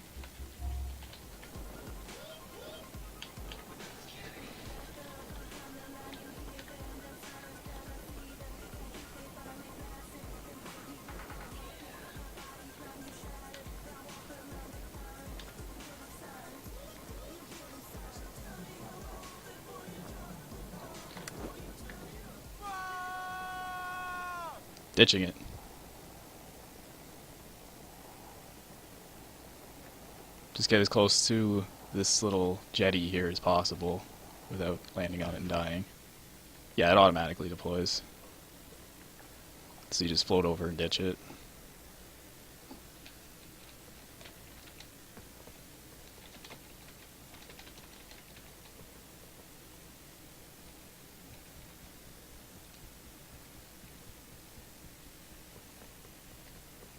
Ditching it. Just get as close to this little jetty here as possible without landing on it and dying. Yeah, it automatically deploys. So you just float over and ditch it.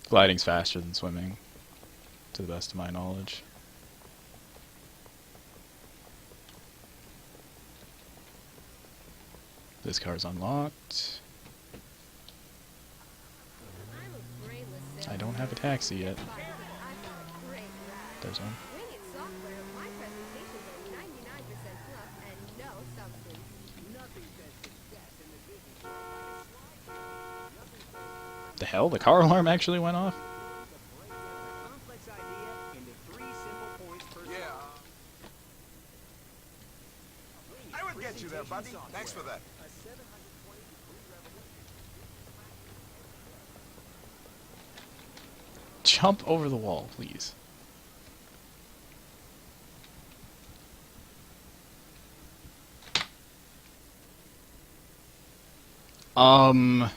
Gliding's faster than swimming, to the best of my knowledge. This car's unlocked. I don't have a taxi yet. There's one. The hell? The car alarm actually went off? Yeah. I would get you there, buddy. Thanks for that. Jump over the wall, please. Um...